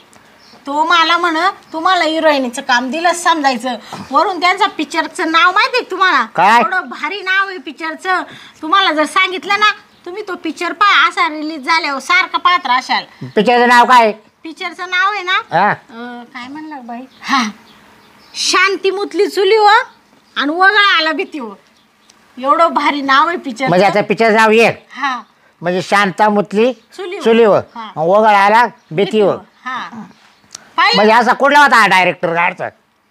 S2: तो मला तुम्हाला हिरोईनीचं काम दिलंच समजायचं. वरून त्यांचा पिक्चरचं नाव माहिती आहे तुम्हाला?
S1: काय?
S2: एवढं भारी नाव आहे पिक्चरचं. तुम्हाला जर सांगितलं ना, तुम्ही तो पिक्चर पहा, असा रिलीज झाल्यावर सारखं पाहत राहाल.
S1: पिक्चरचं नाव काय?
S2: पिक्चरचं नाव आहे ना,
S1: हा.
S2: काय म्हणलं बाई, हा शांती मुतली चुली व आणि वगळा आला भीती व. एवढं भारी नाव आहे पिक्चर.
S1: म्हणजे आता पिक्चरचं नाव एक
S2: हा
S1: म्हणजे शांता मुतली
S2: चुलीवर.
S1: चुलीवर,
S2: हा.
S1: वगळ आला भीतीवर.
S2: हा पाहिलं?
S1: म्हणजे असा कुठला होता डायरेक्टर गाडचा?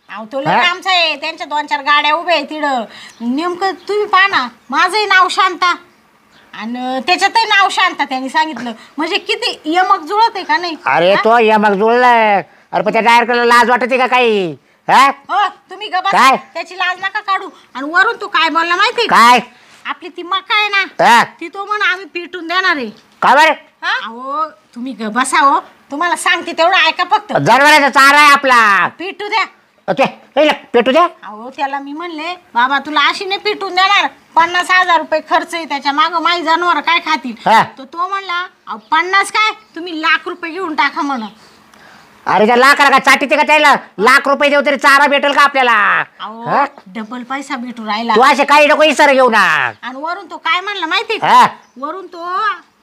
S2: अहो तो लय आमचा आहे, त्यांच्या 2-4 गाड्या उभ्या आहे तिकडं. नेमकं तुम्ही पहा ना, माझंही नाव शांता आणि त्याच्यातही नाव शांता त्यांनी सांगितलं. म्हणजे किती यमक जुळत आहे का नाही?
S1: अरे तो यमक जुळलाय. अरे पण त्या डायरेक्टरला लाज वाटते का काही? हा?
S2: हो तुम्ही गबा,
S1: काय?
S2: त्याची लाज नका काढू. आणि वरून तो काय बोलला माहिती
S1: काय?
S2: आपली ती मका आहे ना,
S1: हा?
S2: ती तो आम्ही पिटून देणार आहे.
S1: का बरं?
S2: अहो तुम्ही बसा हो, तुम्हाला सांगते तेवढं ऐका फक्त.
S1: जनावरांचा चारा आहे आपला.
S2: पिटू द्या.
S1: पेटू द्या.
S2: अहो त्याला मी म्हणले, बाबा तुला अशी नाही पिटून देणार, 50,000 रुपये खर्च आहे त्याच्या मागं, माझी जनावर काय खातील?
S1: हा.
S2: तर तो म्हणला 50 काय, तुम्ही लाख रुपये घेऊन टाका म्हण.
S1: अरे त्या लाखाला का चाटीते का? त्याला लाख रुपये देऊ तरी चारा भेटेल का आपल्याला?
S2: अहो डबल पैसा भेटू राहिला.
S1: तू असे काही नको इसर घेऊ ना.
S2: आणि वरून तो काय म्हणला माहिती का?
S1: हा?
S2: वरून तो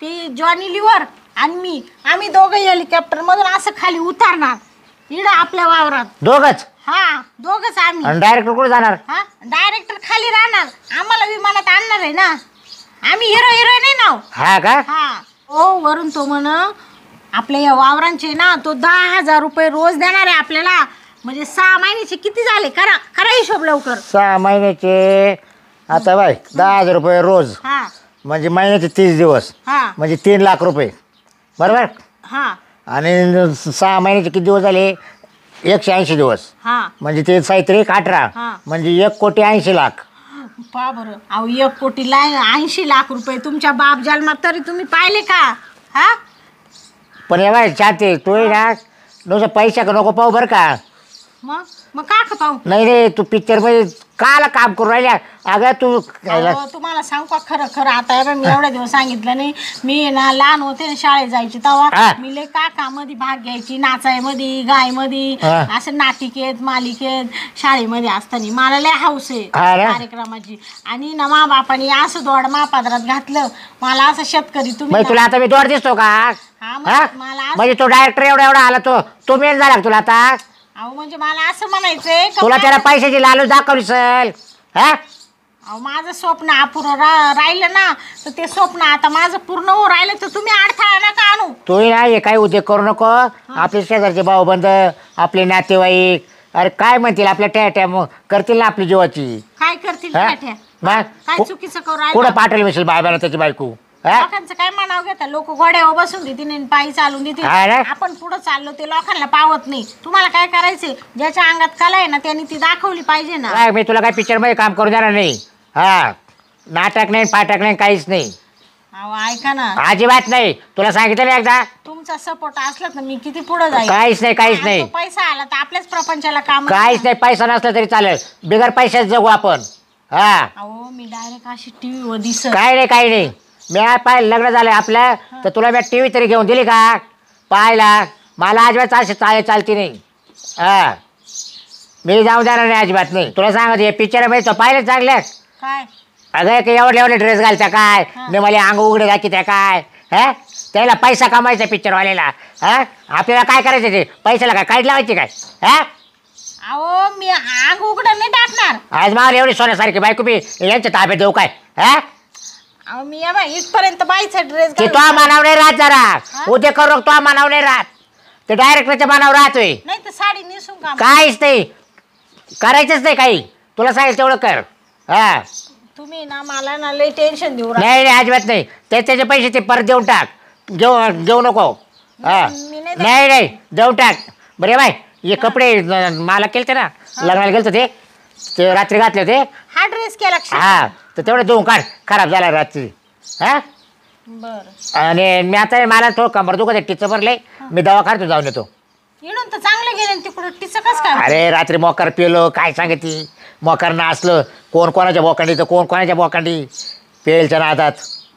S2: ते जॉनी लिव्हर आणि आम्ही दोघं हेलिकॉप्टर मधून असं खाली उतरणार इकडं आपल्या वावरात.
S1: दोघच?
S2: हा दोघच आम्ही.
S1: आणि डायरेक्टर कुठे जाणार?
S2: हा डायरेक्टर खाली राहणार, आम्हाला विमानात आणणार आहे ना. आम्ही हिरो नाही नाव.
S1: हा का?
S2: हा ओ वरून तो आपल्या या वावरांचे ना तो 10,000 रुपये रोज देणार आहे आपल्याला. म्हणजे 6 महिन्याचे किती झाले? खरा हिशोब लवकर.
S1: 6 महिन्याचे आता बाय 10,000 रुपये रोज,
S2: हा
S1: म्हणजे महिन्याचे 30 दिवस,
S2: हा
S1: म्हणजे 3 लाख रुपये बरोबर.
S2: हा
S1: आणि 6 महिन्याचे किती दिवस झाले? 180 दिवस
S2: हा
S1: म्हणजे ते साहित्रिक 18
S2: हा.
S1: म्हणजे 1,80,00,000.
S2: पहा बरं अहो 1,80,00,000 80 लाख रुपये तुमच्या बाप जन्मात तरी तुम्ही पाहिले का? हा
S1: पण हे बाय चाहते तू आहे ना नुसतं पैसा का नको पाहू बरं का.
S2: मग का पाहू?
S1: नाही रे तू पिक्चर मध्ये काला काम करून राहिल्या अगं तू
S2: अहो, तुम्हाला सांगू का खरं खरं आता हे बघ, मी एवढ्या दिवस सांगितलं नाही. मी ना लहान होते ना शाळेत जायची तेव्हा
S1: हा.
S2: मी लय काकामध्ये भाग घ्यायची नाचायमध्ये गायमध्ये
S1: हा.
S2: असं नाटिकेत मालिकेत शाळेमध्ये असताना मला लय हौस आहे
S1: हा ना?
S2: कार्यक्रमाची. आणि ना मा बापाने असं दोड महापात्रात घातलं मला असं शेतकरी तुम्ही
S1: म्हणजे तुला आता मी दोर दिसतो का?
S2: हा,
S1: हा?
S2: मला असं-
S1: म्हणजे तो डायरेक्टर एवढा एवढा आला तो मेन झाला का तुला आता?
S2: अहो म्हणजे मला असं म्हणायचंय का
S1: तुला त्याला
S2: माझं-
S1: पैशाची लालूच दाखवली सल. हा
S2: अहो माझं स्वप्न अपुरं राहिलं ना तर ते स्वप्न आता माझं पूर्ण हो राहिलं तर तुम्ही अडथळा नका आणू.
S1: तू ना हे काही उद्योग करू नको. आपले शेजारचे भाऊबंद आपले नातेवाईक अरे काय म्हणतील आपल्या टॅ करतील ना आपली जीवाची.
S2: काय करतील
S1: हा?
S2: त्या?
S1: मग?
S2: काय चुकीचं करू
S1: कुठं
S2: राहिलं?
S1: पाठवली मिळेल बायबाला त्याची बायको? हा?
S2: लोकांचं काय म्हणावं घेता लोक घोड्यावर बसून देतील आणि पायी चालून देतील.
S1: हा ना?
S2: आपण पुढे चाललो ते लोकांना पावत नाही. तुम्हाला काय करायचंय ज्याच्या अंगात कला आहे ना त्यांनी ती दाखवली पाहिजे ना.
S1: काय मी तुला काय पिक्चर मध्ये काम करू देणार नाही. हा नाटक नाही पाठक नाही काहीच नाही
S2: अहो ऐका ना
S1: अजिबात नाही. तुला सांगितलं ना एकदा
S2: तुमचा सपोर्ट असला तर मी किती पुढे जाईल.
S1: काहीच नाही काहीच
S2: आणि
S1: नाही
S2: तो पैसा आला तर आपल्याच प्रपंचाला काम
S1: काहीच नाही. पैसा नसला तरी चालेल बिगर पैशाच जगू आपण. हा
S2: अहो मी डायरेक्ट अशी टीव्ही वर दिसत
S1: काय नाही काही नाही. मी आज पाहिलं लग्न झालं आपलं तर तुला मी टी व्ही तरी घेऊन दिली का पाहायला? मला अजिबात अशी चालती नाही. हा मी जाऊन देणार नाही अजिबात नाही. तुला सांगत हे पिक्चर मध्ये तो पाहिलं चांगलं.
S2: काय
S1: अगं की एवढे एवढे ड्रेस घालता काय ने मला अंग उघडे दाखी काय हा त्याला पैसा कमायचा पिक्चरवाल्याला. हा आपल्याला काय करायचं ते पैशाला काय काढ लावायची काय? हा
S2: अहो मी आग उघडं नाही टाकणार.
S1: आज मला एवढी सोन्यासारखी बायको बी यांच्या ताब्यात देऊ काय? हा
S2: अहो मी या बाई इथपर्यंत बाईचा ड्रेस
S1: ते तो मानाव नाही राहत जरा उद्या करू तो मानाव नाही राहत. ते डायरेक्टरच्या मानाव राहतोय.
S2: नाही तर साडी नेसून का
S1: काहीच नाही करायचंच नाही काही. तुला सांगेल तेवढं कर. हा
S2: तुम्ही ना मला ना लय टेन्शन देऊ राहिले.
S1: नाही नाही अजिबात नाही. त्याचे पैसे ते परत देऊन टाक. घेऊ नको. हा
S2: मी नाही
S1: नाही नाही देऊन टाक. बरे बाय हे कपडे मला केलते ना लग्नाला गेलतो ते रात्री घातले होते.
S2: हा ड्रेस केला का?
S1: हा तर तेवढं देऊन काढ खराब झाला रात्री. हा
S2: बरं
S1: आणि मी आता मला थोडं कंबर दुखत टिचं भरलंय मी दवाखान्यातून जाऊन येतो.
S2: इडून तर चांगलं गेलं तिकडं टिचं कस काय?
S1: अरे रात्री मोकार पेलो काय सांगती मोकार नाचलं कोण कोणाच्या बोकांडी तर कोण कोणाच्या बोकांडी पेलच्या नादात.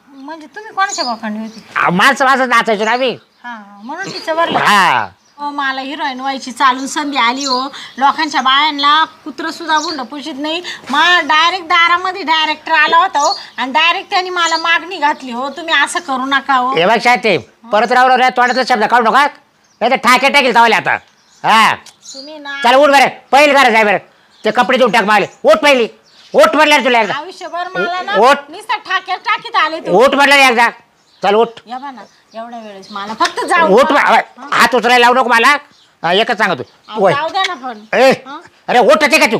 S2: म्हणजे तुम्ही कोणाच्या बोकांडी होती?
S1: माणसं माझं नाचायचो ना आम्ही.
S2: हा म्हणून तिचं भरलं.
S1: हा
S2: हो मला हिरोईन व्हायची चालून संधी आली हो. लोकांच्या बायांना कुत्र सुद्धा गुंड पुशीत नाही. मला डायरेक्ट दारामध्ये डायरेक्टर आला होता हो आणि डायरेक्ट त्यांनी मला मागणी घातली हो तुम्ही असं करू नका हो.
S1: हे बघ शाळेत ते परत राहू तोंडातला शब्द काढू नका नाही तर ठाके टाकेल तावले आता. हा
S2: तुम्ही ना
S1: चल उठ बरं पहिली घरात जाय बरं ते कपडे देऊन टाक माले. उठ पहिली उठ म्हटलं तुला एकदा.
S2: आयुष्यभर मला ना
S1: ओट.
S2: नुसतं ठाक्यात टाकीत आले तुम्ही.
S1: उठ म्हटलं एकदा. चल उठ
S2: या बा ना एवढ्या वेळेस मला फक्त जाऊ
S1: उठ हात उचलायला लावू नको मला. एकच सांगतो वय
S2: जाऊ द्या ना पण
S1: ए अरे उठते का तू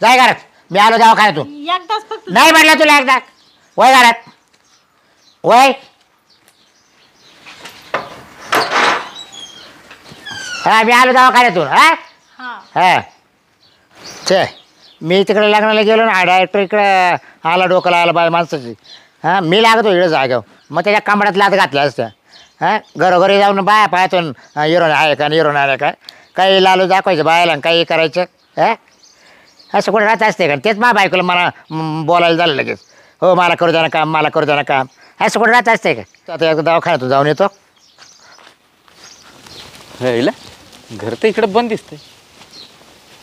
S1: जाय घरात मी आलो दवाखान्यातून.
S2: एकदाच फक्त
S1: नाही म्हटलं तुला एकदा वय घरात वय. हा मी आलो दवाखान्यातून. हा
S2: हा
S1: हा छे मी तिकडे लग्नाला गेलो ना डायरेक्टर इकडे आला डोक्याला आला बाय माणसाची. हां मी लागतो इकडे जागाव मग त्याच्या कांबड्यात लात घातल्या असत्या. हां घरोघरी जाऊन बाया पाहतून हिरोन आहे का हिरोन आलं का काही लालू दाखवायचं बायाला काही करायचं. हां असं कुठे राहत असते का? तेच मा बायकोला मला बोलायला झालं लगेच हो मला करू द्या ना काम मला करू द्या ना काम असं कुठे राहत असते का? आता एकदा दवाखान्यातून जाऊन येतो.
S3: राहिलं घर तर इकडं बंद दिसतंय.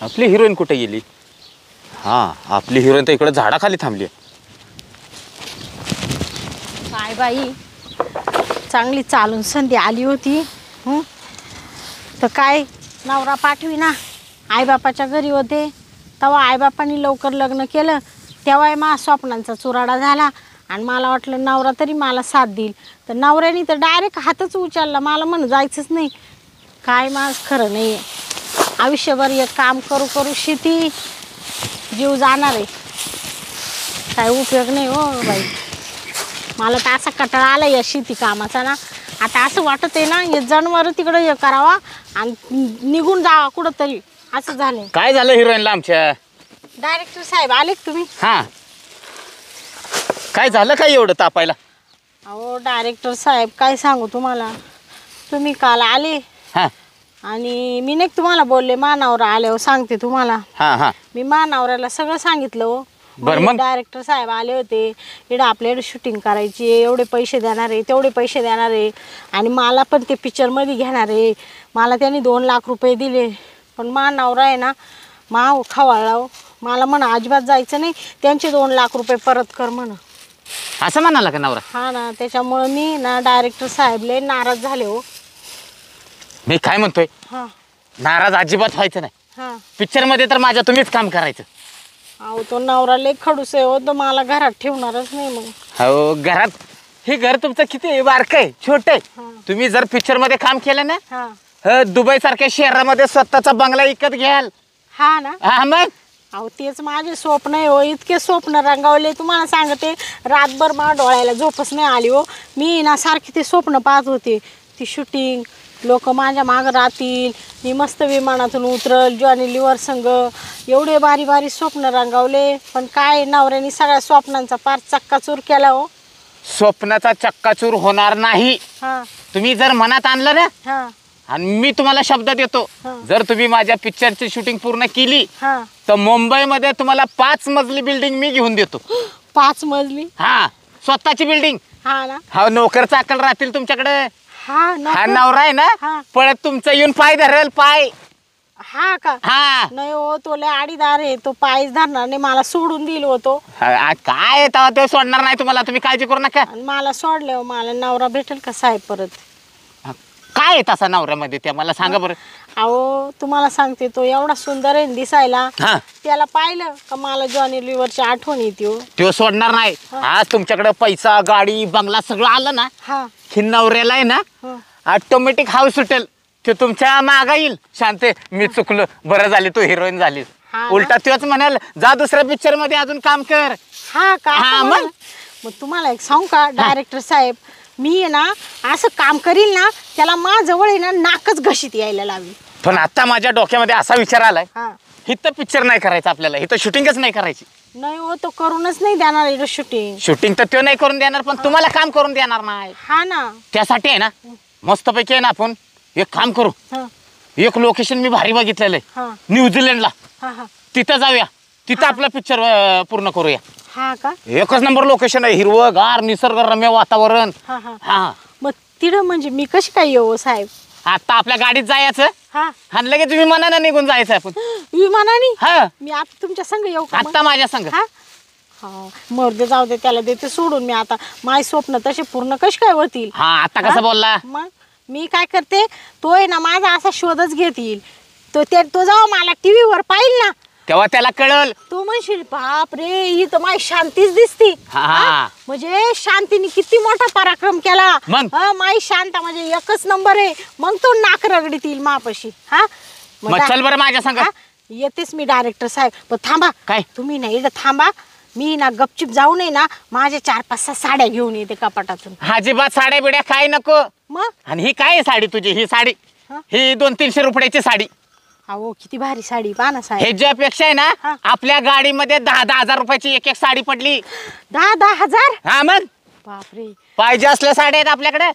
S3: आपली हिरोईन कुठे गेली? हां आपली हिरोईन तर इकडं झाडाखाली थांबली.
S2: काय बाई चांगली चालून संधी आली होती. तर काय नवरा पाठवी ना आईबापाच्या घरी होते तेव्हा आईबापांनी लवकर लग्न केलं तेव्हा मा स्वप्नांचा चुराडा झाला आणि मला वाटलं नवरा तरी मला साथ देईल तर नवऱ्याने तर डायरेक्ट हातच उचलला. मला म्हण जायचंच नाही. काय माझ खरं नाही आहे. आयुष्यभर एक काम करू करू शेती जीव जाणार आहे. काय उपयोग नाही हो बाई. मला तर असा कटाळा आला या शेती कामाचा ना आता असं वाटत आहे ना हे जनावर तिकडे हे करावा आणि निघून जावा कुठंतरी असं झालंय.
S3: काय झालं हिरोईनला आमच्या?
S2: डायरेक्टर साहेब आले का तुम्ही?
S3: हा, काय झालं काय एवढं तापायला?
S2: अहो डायरेक्टर साहेब काय सांगू तुम्हाला, तुम्ही काल आले
S3: हा
S2: आणि मी नाही तुम्हाला बोलले मानावरा आल्यावर सांगते तुम्हाला.
S3: हा हा
S2: मी मानावऱ्याला सगळं सांगितलं हो.
S3: बरं मग?
S2: डायरेक्टर साहेब आले होते इकडं आपल्याकडे शूटिंग करायची आहे, एवढे पैसे देणार आहे तेवढे पैसे देणार आहे आणि मला पण ते पिक्चरमध्ये घेणार आहे. मला त्यांनी 2 लाख रुपये दिले पण मानावरा आहे ना माव खवाळला. मला म्हणा अजिबात जायचं नाही, त्यांचे 2 लाख रुपये परत कर म्हणा.
S3: असं म्हणाला का नवरा?
S2: हा ना, त्याच्यामुळं मी ना डायरेक्टर साहेब लय नाराज झाले हो.
S3: मी काय म्हणतोय,
S2: हां
S3: नाराज अजिबात व्हायचं नाही.
S2: हां.
S3: पिक्चर मध्ये तर माझ्या तुम्हीच काम करायचं.
S2: अहो तो नवरा लय खडूस आहे हो, तर मला घरात ठेवणारच नाही मग.
S3: हो, घरात हे घर तुमचं किती बारकं आहे, छोटं आहे.
S2: हां
S3: तुम्ही जर पिक्चर मध्ये काम केलं ना,
S2: हां.
S3: दुबई सारख्या शहरामध्ये स्वतःचा बंगला विकत घ्याल.
S2: हा ना.
S3: हा मग
S2: अहो तेच माझे स्वप्न आहे हो, इतके स्वप्न रंगावले तुम्हाला सांगते. रातभर मला डोळ्याला झोपच नाही आली हो. मी ना सारखी ते स्वप्न पाहत होते, ती शूटिंग, लोक माझ्या मागं राहतील, मी मस्त विमानातून उतरल जॉनी लिव्हर संग, एवढे बारी बारी स्वप्न रंगावले. पण काय नवऱ्याने सगळ्या स्वप्नांचा पार चक्काचूर केला हो.
S3: स्वप्नाचा चक्काचूर होणार नाही.
S2: हां
S3: तुम्ही जर मनात आणलं ना,
S2: हां
S3: आणि मी तुम्हाला शब्द देतो,
S2: हां.
S3: जर तुम्ही माझ्या पिक्चरची शूटिंग पूर्ण केली
S2: हां.
S3: तर मुंबईमध्ये तुम्हाला 5 मजली बिल्डिंग मी घेऊन देतो.
S2: 5 मजली?
S3: हा, स्वतःची बिल्डिंग.
S2: हा ना.
S3: हा, नोकर चाकल राहतील तुमच्याकडे.
S2: हा
S3: हा
S2: नको.
S3: नवरा आहे ना,
S2: हा.
S3: पळत तुमचं येऊन पाय धरेल, पाय.
S2: हा का?
S3: हा
S2: नाही हो, तो लय आडीदार आहे, तो पायच धरणार नाही, मला सोडून दिल होतो.
S3: काय तेव्हा ते सोडणार नाही तुम्हाला, तुम्ही काळजी करू नका.
S2: आणि मला सोडले हो, मला नवरा भेटेल का साहेब परत?
S3: काय आहे तसा नवऱ्यामध्ये ते मला सांगा बरं.
S2: अहो तुम्हाला सांगते, तो एवढा सुंदर आहे ना दिसायला,
S3: हा,
S2: त्याला पाहिलं का मला जॉनी लिव्हरची आठवण येते हो.
S3: तो सोडणार नाही. आज तुमच्याकडे पैसा, गाडी, बंगला सगळं आलं ना,
S2: हा
S3: ही नवऱ्याला आहे ना
S2: हा.
S3: ऑटोमॅटिक हाऊस सुटेल. ते तुमच्या मागा येईल, शांते मी चुकलो, बरं झाले तू हिरोईन झालीस.
S2: हा ना?
S3: उलटा तोच म्हणाल जा दुसऱ्या पिक्चर मध्ये अजून काम कर.
S2: हा का?
S3: हा,
S2: असं
S3: मग?
S2: म्हण. मग तुम्हाला एक सांगू का डायरेक्टर साहेब, मी आहे ना असं काम करील ना, त्याला माझ्याजवळ आहे ना नाकच घशीत यायला लावी.
S3: पण आता माझ्या डोक्यामध्ये असा विचार आलाय,
S2: हा
S3: इथं पिक्चर नाही करायचं आपल्याला, इथं शूटिंगच नाही करायची.
S2: नाही हो, तो करूनच नाही देणार इकडं शूटिंग.
S3: शूटिंग तर तो नाही करून देणार, पण तुम्हाला काम करून देणार नाही.
S2: हा ना.
S3: त्यासाठी आहे ना मस्तपैकी आहे ना, आपण एक काम करू.
S2: हा
S3: एक लोकेशन मी भारी बघितलेलं आहे
S2: हा
S3: न्यूझीलंडला,
S2: हा हा.
S3: तिथं जाऊया, तिथं आपला पिक्चर पूर्ण करूया.
S2: हा का?
S3: एकच नंबर लोकेशन आहे, हिरवगार निसर्गरम्य वातावरण.
S2: हा हा.
S3: हा,
S2: मग तिकडं म्हणजे मी कशी काय येऊ साहेब?
S3: आता आपल्या गाडीत जायचं
S2: हा.
S3: आणि लगेच तुम्ही मनानं निघून जायचं आपण.
S2: विमानाने?
S3: हा,
S2: मी आता तुमच्या संग येऊ का मग?
S3: आता माझ्या संग.
S2: हा हा. मर्दे जाऊ दे, त्याला देते सोडून. मी आता माझे स्वप्न तसे पूर्ण कशी काय होतील?
S3: हा, आता कसं बोलला?
S2: मग मी काय करते, तो आहे ना माझा असा शोधच घेतील. तो जेव्हा मला टीव्ही वर पाहिल ना,
S3: तेव्हा त्याला कळल.
S2: तो म्हणशील बाप रे, ही तर माझी शांतीच दिसती.
S3: हा.
S2: हा? म्हणजे शांतीने किती मोठा पराक्रम केला.
S3: मग?
S2: हा, माई शांता म्हणजे एकच नंबर आहे. मग तो नाक रगडीतील मापाशी. हा
S3: मग चल बरं माझ्या संग.
S2: हा? येतेच मी डायरेक्टर साहेब, पण थांबा.
S3: काय?
S2: तुम्ही ना इकडं थांबा, मी ना गपचिप जाऊ नये ना, माझ्या 4-5 साड्या घेऊन येते कपाटातून.
S3: अजिबात साड्या बिड्या काय नको.
S2: मग
S3: आणि ही काय आहे साडी तुझी? ही साडी
S2: हा?
S3: ही 200-300 रुपयाची साडी.
S2: अहो किती भारी साडी पहा ना साहेब.
S3: हे ज्यापेक्षा आहे ना,
S2: हा.
S3: आपल्या गाडीमध्ये 10-10 हजार रुपयाची एक साडी पडली.
S2: 10-10 हजार?
S3: हा मग
S2: बापरे.
S3: पाहिजे असल्या साड्या आहेत आपल्याकडे.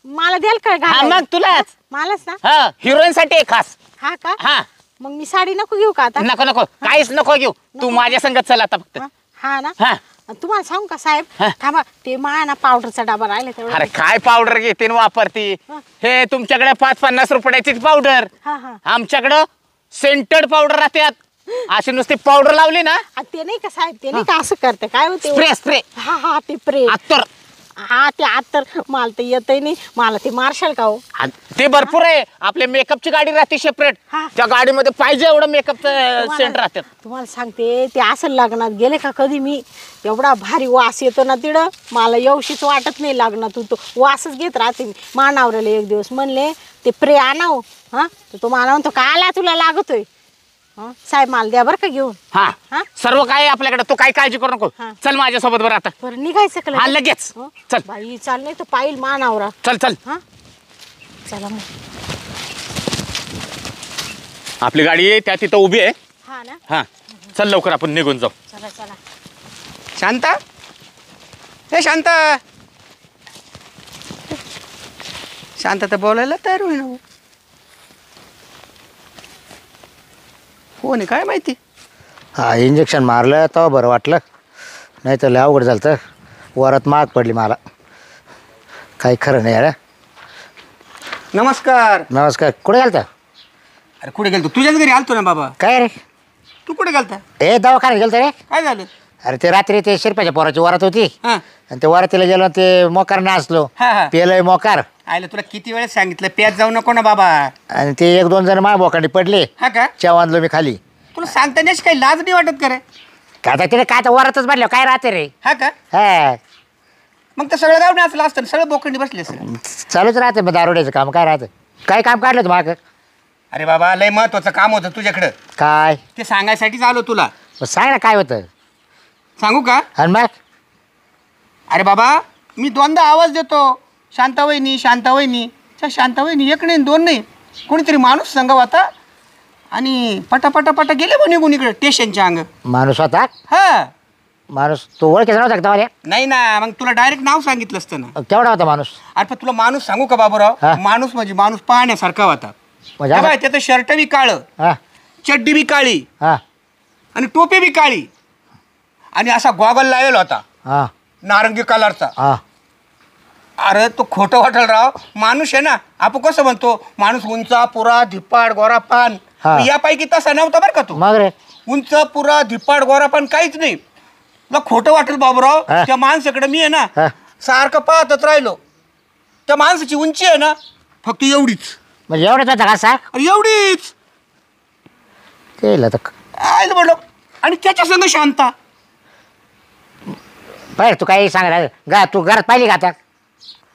S2: मला द्याल का
S3: हा
S2: घालायला?
S3: मग तुलाच.
S2: हा? मलाच ना?
S3: हा, हिरोईन साठी आहे खास.
S2: हा का?
S3: हा,
S2: मग मी साडी नको घेऊ का आता?
S3: नको नको काहीच नको घेऊ, तू माझ्या संगत चल आता फक्त.
S2: हा? हा ना.
S3: हा.
S2: आणि तुम्हाला सांगू का साहेब,
S3: हा.
S2: थांबा, ते माया ना पावडरचा डबा राहिला
S3: अरे
S2: तेवढा.
S3: काय पावडर घेते आणि वापरती?
S2: हा.
S3: हे तुमच्याकडे 5-50 रुपयाची पावडर,
S2: हा हा.
S3: आमच्याकडं सेंटेड पावडर राहतात. अशी नुसती पावडर लावली ना,
S2: आणि ते नाही का साहेब, ते नाही का असं करते काय होते?
S3: स्प्रे स्प्रे
S2: हा हा, ते प्रे.
S3: अत्तर.
S2: हा ते आतर मला तर येतही नाही, मला ते मार्शल का हो.
S3: ते भरपूर आहे. आपल्या मेकअपची गाडी राहते सेपरेट,
S2: हा.
S3: त्या गाडीमध्ये पाहिजे एवढं मेकअपचं
S2: तुम्हाला-
S3: सेंट राहतात.
S2: तुम्हाला सांगते, ते असं लग्नात गेले का कधी मी, एवढा भारी वास येतो ना तिकडं, मला येऊशीच वाटत नाही लग्नातून. तो वासच घेत राहते मी. मानावऱ्याला एक दिवस म्हणले ते प्रे आणाव. हा, तर तो मला म्हणतो का आला तुला लागतोय. हा साहेब, मला द्या बरं का घेऊन.
S3: हा,
S2: हा?
S3: सर्व काय आहे आपल्याकडे, तू काही काळजी करू नको.
S2: हा.
S3: चल माझ्यासोबत बरं आता.
S2: बरं निघायचं का
S3: हा
S2: लगेच?
S3: लगेच
S2: हं?
S3: चल
S2: बाई चाल, नाही तर पाहिल मानावरा.
S3: चल चल.
S2: हा चला मग.
S3: आपली गाडी आहे त्या तिथं उभी आहे.
S2: हा ना.
S3: हां चल लवकर आपण निघून जाऊ.
S2: चला चला.
S4: शांता, हे शांता. शांता तर बोलायला तयार होईना. हो नाही काय माहिती.
S1: हा इंजेक्शन मारलं तेव्हा बरं वाटलं, नाही तर लय अवघड झालं. तर वरात माग पडली मला, काही खरं नाही. अरे
S4: नमस्कार.
S1: नमस्कार. कुठे गेलता?
S4: अरे कुठे गेलतो? तुझ्याच घरी आलतो ना बाबा.
S1: काय रे?
S4: तू कुठे गेलता?
S1: ए दवाखान्यात गेलतो रे.
S4: काय झालं?
S1: अरे ते रात्री ते शिरप्याच्या पोराची वरात होती,
S4: हा
S1: आणि ते वरातीला गेलो, ते मोकार नाचलो,
S4: हा हा.
S1: पेलय मोकार,
S4: आयला तुला किती वेळेस सांगितलं प्यात जाऊ नको ना बाबा.
S1: आणि ते 1-2 जण माझ्या बोकांडी पडले,
S4: हा का?
S1: चव्हाणलो मी खाली.
S4: तुला सांगताना काही लाज नाही वाटत का रे?
S1: काय आता तिने काय तर वरातच बांधलं काय राहते रे.
S4: हा का?
S1: हा
S4: मग तर सगळं गाव नाचलं असतं, सगळं बोकंडी बसले असं.
S1: चालूच राहते मग दारोड्याचं काम. काय राहतं? काय काम काढलं तू माग?
S4: अरे बाबा लय महत्वाचं काम होतं तुझ्याकडं,
S1: काय?
S4: ते सांगायसाठीच आलो तुला.
S1: मग सांग ना काय होतं.
S4: सांगू का?
S1: आणि मग
S4: अरे बाबा मी 2दा आवाज देतो, शांतावहिनी शांतावहिनी. शांतावहिनी एक नाही 2 नाही, कोणीतरी माणूस संघ होता आणि पटा गेले पण निघून इकडे स्टेशनच्या अंग.
S1: माणूस होता?
S4: हा
S1: माणूस तो ओळखीचा नव्हता का तवाल्या?
S4: नाही ना, मग तुला डायरेक्ट नाव सांगितलं असतं ना.
S1: केवढा होता माणूस?
S4: अरे पण तुला माणूस सांगू का बाबूराव?
S1: हा.
S4: माणूस म्हणजे माणूस पाहण्यासारखा होता.
S1: म्हणजे
S4: हे बाय, त्याचं शर्ट बी काळं,
S1: हा
S4: चड्डी बी काळी
S1: हा
S4: आणि टोपी बी काळी आणि असा गॉगल लावेल होता
S1: हा
S4: नारंगी कलरचा.
S1: हा.
S4: अरे तो खोटं वाटेल राव. माणूस आहे ना, आपण कसं म्हणतो माणूस उंचा पुरा धिप्पाड गोरा पान,
S1: हा.
S4: यापैकी तसा नव्हता बरं का. तो
S1: मग रे?
S4: उंच पुरा धिप्पाड गोरा पान काहीच नाही. तुला खोटं वाटेल बाबूराव.
S1: हा.
S4: त्या माणसाकडे मी आहे ना
S1: हा.
S4: सारखं पाहतच राहिलो. त्या माणसाची उंची आहे ना फक्त एवढीच.
S1: म्हणजे एवढंच होता का सांग?
S4: अरे एवढीच.
S1: केलं तर
S4: आयलं म्हटलं. आणि त्याच्या संग शांता.
S1: पाहिजे तू काही सांग. तू घरात पाहिली का आता?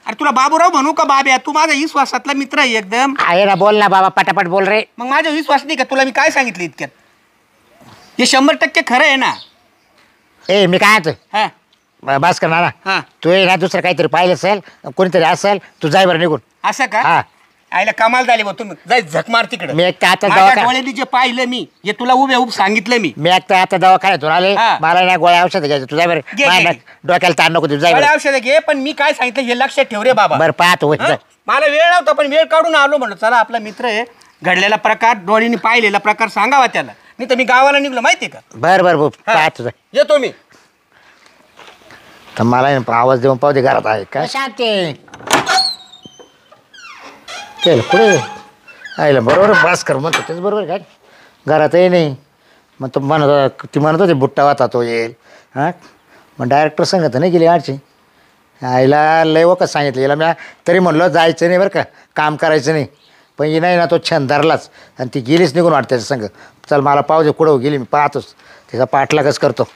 S4: अरे तुला बाबूराव म्हणू का बाब्या? तू माझा विश्वासातला मित्र आहे एकदम.
S1: आहे ना, बोल ना बाबा, पटापट बोल रे.
S4: मग माझा विश्वास नाही का? तुला मी काय सांगितलं इतक्यात? हे 100% खरं आहे ना.
S1: ए मी काय म्हणतो,
S4: हा
S1: बस कर ना.
S4: हा.
S1: तू ये ना, दुसरं काहीतरी पाहिलं असेल, कोणीतरी असेल, तू जाय बरं निघून.
S4: असं का?
S1: हा.
S4: आईला कमाल झाली बा. तुम्ही जाय झक मार तिकडे.
S1: मी एक तर आता
S4: माझ्या
S1: दवाखान्यात
S4: डोळ्यांनी जे पाहिलं मी, हे तुला उभे सांगितलं मी.
S1: आता दवाखान्यातून आले,
S4: हा.
S1: मला ना गोळ्या औषध घ्यायचं. तू जाय बरं.
S4: घे, घे,
S1: माझ्या
S4: घे.
S1: डोक्याला ताण नको, तू जाय
S4: मला
S1: बरं.
S4: औषध घे, पण मी काय सांगितलं हे लक्षात ठेव रे बाबा.
S1: बरं पाहतो
S4: हा? मला वेळ नव्हता, पण वेळ काढून आलो म्हणलं चला आपला मित्र आहे, घडलेला प्रकार डोळ्यांनी पाहिलेला प्रकार सांगावा त्याला. नाही तर मी गावाला निघलो माहितीये का.
S1: बरं बरं बरं
S4: हा.
S1: पाहतो जाय.
S4: येतो मी.
S1: तर मला आहे ना आवाज देऊन पाहू दे घरात आहे काय. शांती केलं पुढे आईला बरोबर बास कर म्हणतो तेच बरोबर काय. घरातही नाही. मग तो ती म्हणत होती बुट्टा वाता तो येईल. हां मग डायरेक्टर सांगत नाही गेली आडची. आईला लय वखत सांगितलं याला मी, तरी म्हणलं जायचं नाही बरं का, काम करायचं नाही. पण ही नाही ना, तो छंद धरलाच आणि ती गेलीच निघून वाटते त्याच्या संग. चल मला पाहू दे कुठं गेली, मी पाहतोच. त्याचा पाठलागच करतो.